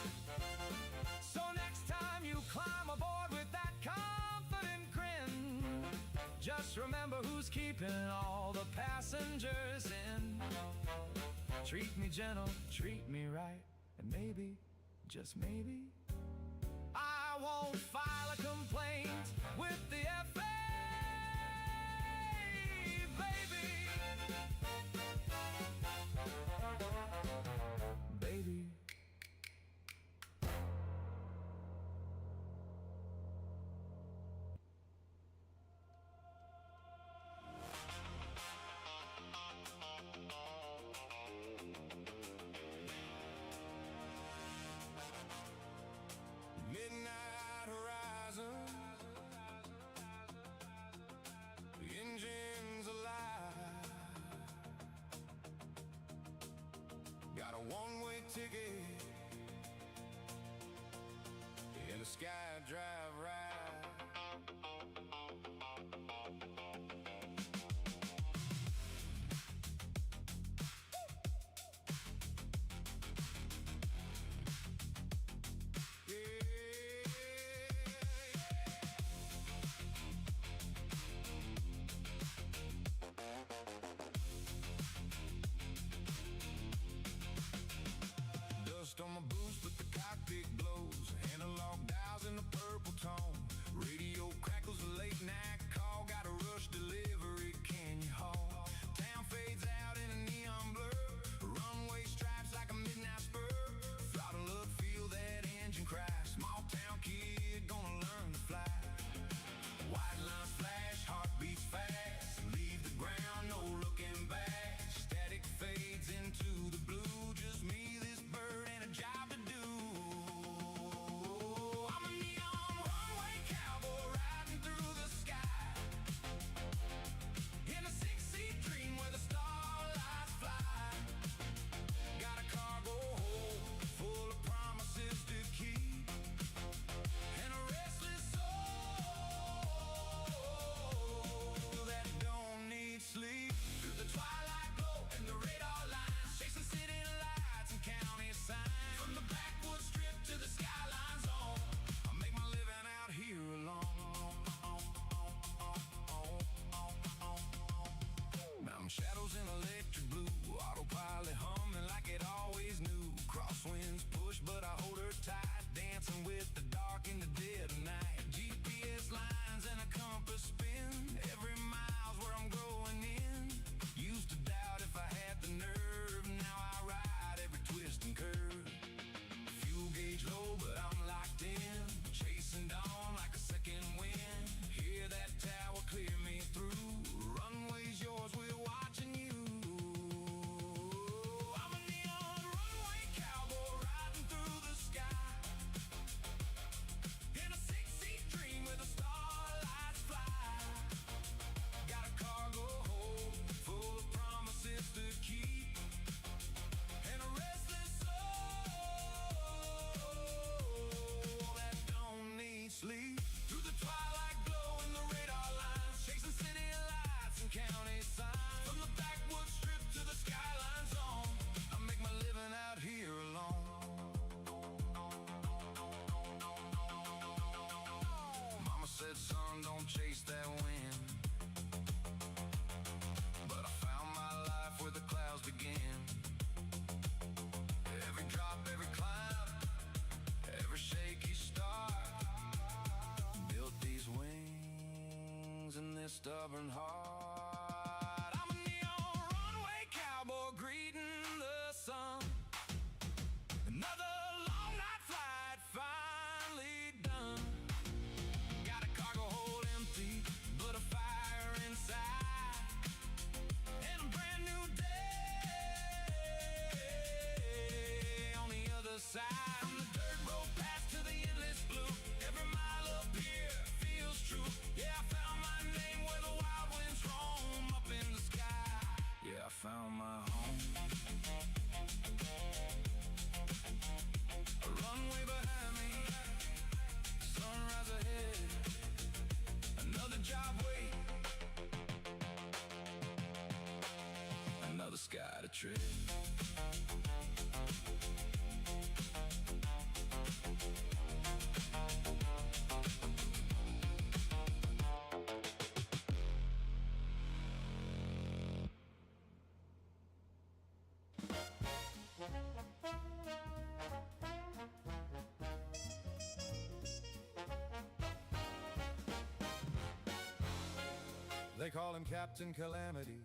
So next time you climb aboard with that confident grin, just remember who's keeping all the passengers in. Treat me gentle, treat me right, and maybe, just maybe, I won't file a complaint with the FAA, baby. Baby. Midnight horizon, the engine's alive. Got a one-way ticket in the sky drive ride. stubborn heart. I'm a neon runway cowboy greeting the sun. Another long night flight finally done. Got a cargo hold empty, but a fire inside, and a brand new day on the other side. From the dirt road past to the endless blue, every mile up here feels true. Yeah, I found my name where the wild winds roam up in the sky. Yeah, I found my home. A runway behind me, sunrise ahead, another job wait, another sky to tread. They call him Captain Calamity,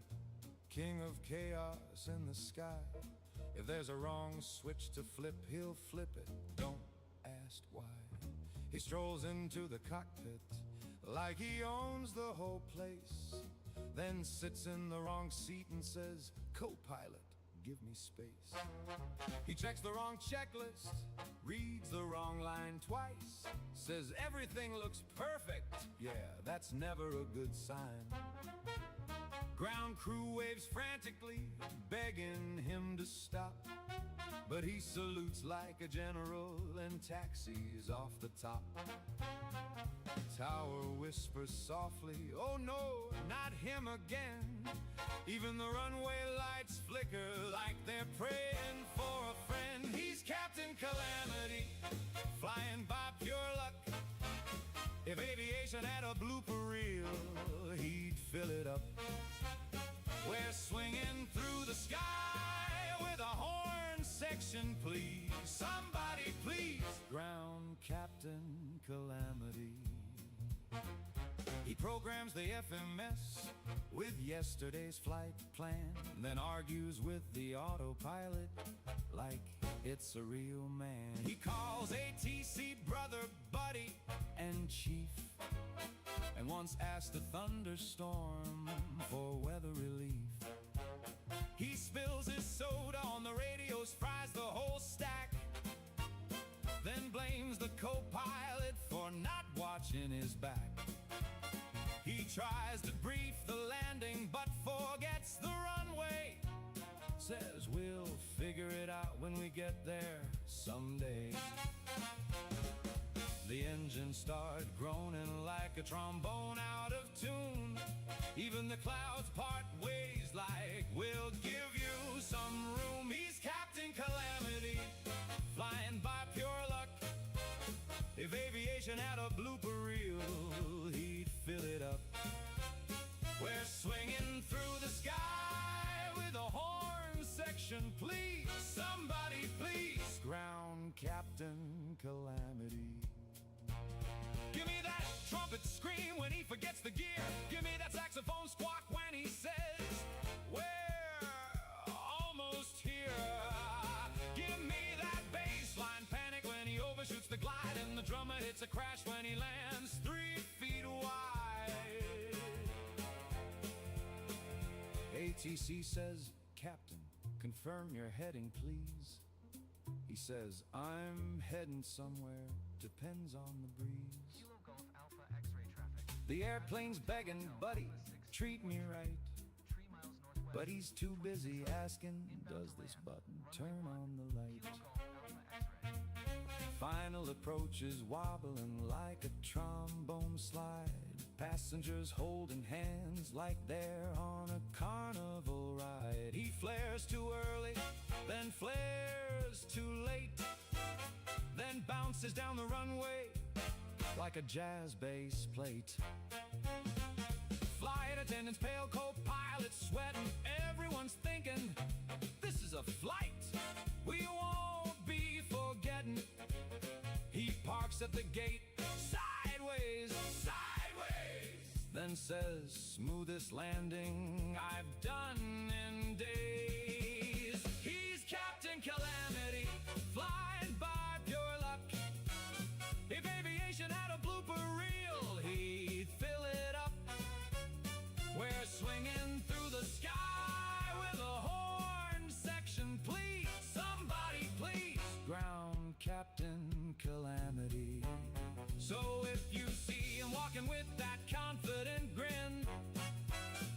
king of chaos in the sky. If there's a wrong switch to flip, he'll flip it, don't ask why. He strolls into the cockpit like he owns the whole place, then sits in the wrong seat and says, "Co-pilot, give me space." He checks the wrong checklist, reads the wrong line twice, says everything looks perfect. Yeah, that's never a good sign. Ground crew waves frantically, begging him to stop, but he salutes like a general and taxis off the top. Tower whispers softly, "Oh no, not him again." Even the runway lights flicker like they're praying for a friend. He's Captain Calamity, flying by pure luck. If aviation had a blooper reel, he'd fill it up. We're swinging through the sky with a horn section, please. Somebody please. Ground Captain Calamity. He programs the FMS with yesterday's flight plan, then argues with the autopilot like it's a real man. He calls ATC brother, buddy, and chief, and once asked a thunderstorm for weather relief. He spills his soda on the radios, fries the whole stack, then blames the co-pilot for not watching his back. He tries to brief the landing but forgets the runway, says we'll figure it out when we get there someday. The engines start groaning like a trombone out of tune. Even the clouds part ways like we'll give you some room. He's Captain Calamity, flying by pure luck. If aviation had a blooper reel, he'd fill it up. We're swinging through the sky with a horn section, please. Somebody please. Ground Captain Calamity. Give me that trumpet scream when he forgets the gear. Give me that saxophone squawk when he says, "We're almost here." Give me that bass line panic when he overshoots the glide, and the drummer hits a crash when he lands 3 feet wide. ATC says, "Captain, confirm your heading, please." He says, "I'm heading somewhere, depends on the breeze." Kilo Golf Alpha X-ray traffic. The airplane's begging, "Buddy, treat me right." 3 miles northwest. But he's too busy asking, does this button turn on the light? Kilo Golf Alpha X-ray. Final approach is wobbling like a trombone slide. Passengers holding hands like they're on a carnival ride. He flares too early, then flares too late, then bounces down the runway like a jazz bass plate. Flight attendants, pale co-pilots sweating. Everyone's thinking, this is a flight we won't be forgetting. He parks at the gate, sideways, sideways, then says, smoothest landing I've done in days. He's Captain Calamity, flying by pure luck. If aviation had a blooper reel, he'd fill it up. We're swinging through the sky with a horn section, please. Somebody please ground Captain Calamity. So if you see him walking with that confident grin,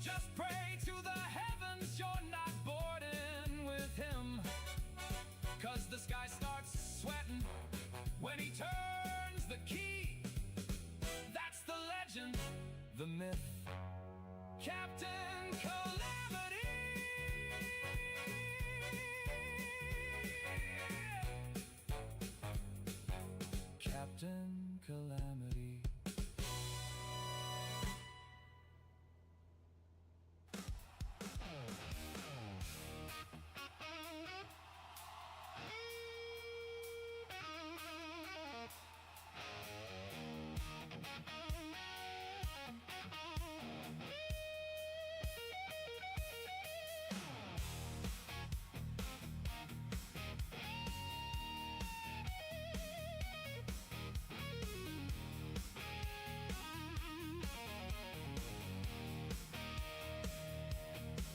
just pray to the heavens you're not boarding with him. 'Cause the sky starts sweating when he turns the key. That's the legend, the myth, Captain Calamity. Captain Calamity.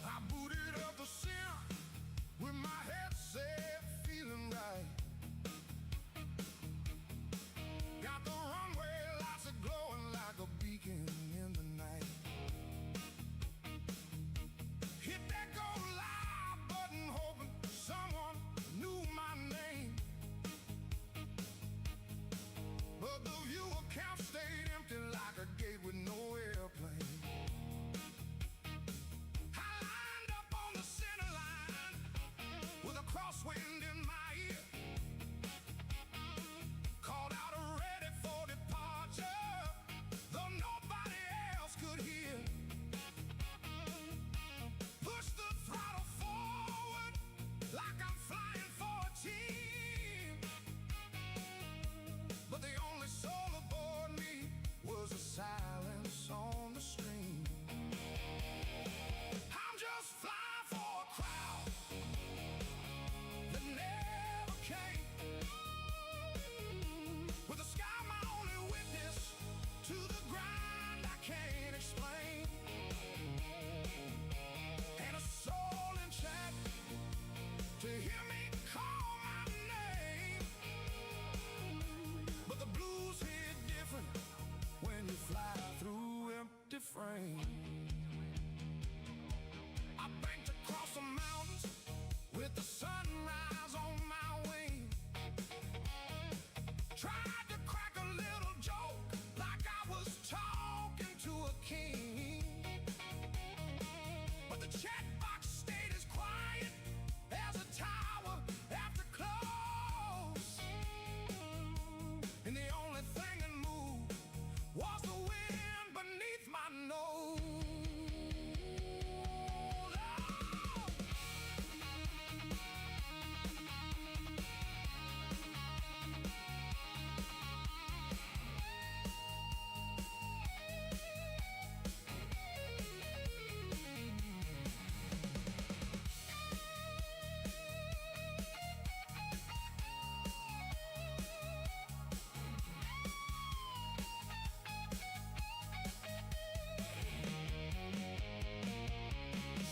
I booted up the center with my head set, feeling right. Got the runway lights are glowing like a beacon in the night. Hit that go live button, hoping someone knew my name. But the view account stayed empty like a gate with no airplane. Crosswind in my ear, called out ready for departure, though nobody else could hear. Push the throttle forward like I'm flying for a team. But the only soul aboard me was the silence on the stream. I'm just flying for a crowd that never came, with the sky my only witness to the grind I can't explain, and a soul in check to hear me call my name. But the blues hit different when you fly through empty frame. I banked across the mountains with the sunrise on my wing. Tried to crack a little joke like I was talking to a king. But the chat box stayed as quiet as a tower after close. And the only thing that moved was the wind beneath my nose.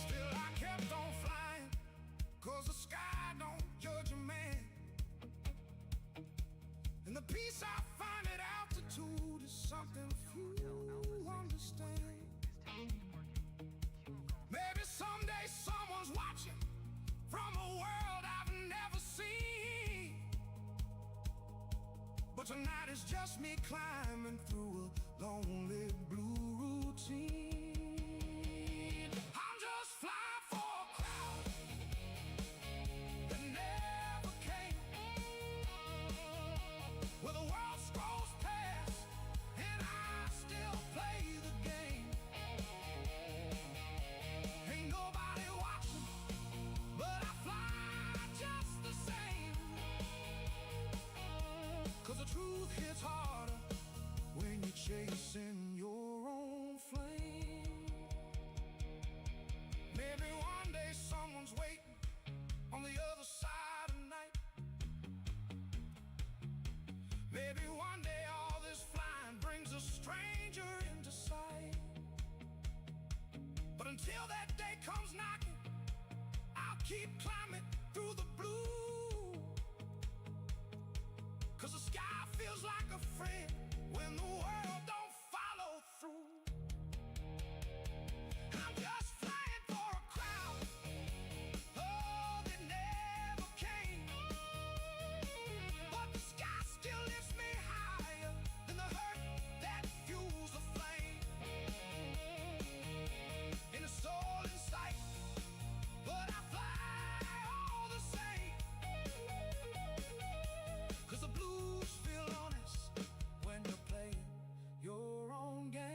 Still I kept on flying, 'cause the sky don't judge a man. And the peace I find at altitude is something few understand. Maybe someday someone's watching from a world I've never seen. But tonight it's just me climbing through a lonely blue routine. I'm just flying for a crowd that never came, where the world scrolls past and I still play the game. Ain't nobody watching, but I fly just the same. 'Cause the truth hits harder when you're chasing your own flame. Maybe one day all this flying brings a stranger into sight. But until that day comes knocking, I'll keep climbing through the blue. 'Cause the sky feels like a friend when the world don't follow through. I'm just flying for a crowd, oh, that never came. But the sky still lifts me higher than the hurt that fuels the flame. In a soul in sight, but I fly all the same. 'Cause the blues feel honest when you're playing your own game.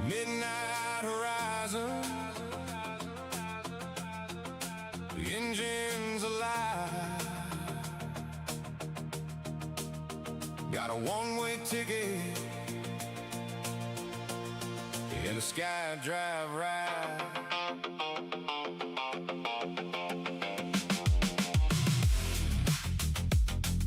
Midnight horizon, the engine's alive. Got a one-way ticket in the sky drive ride.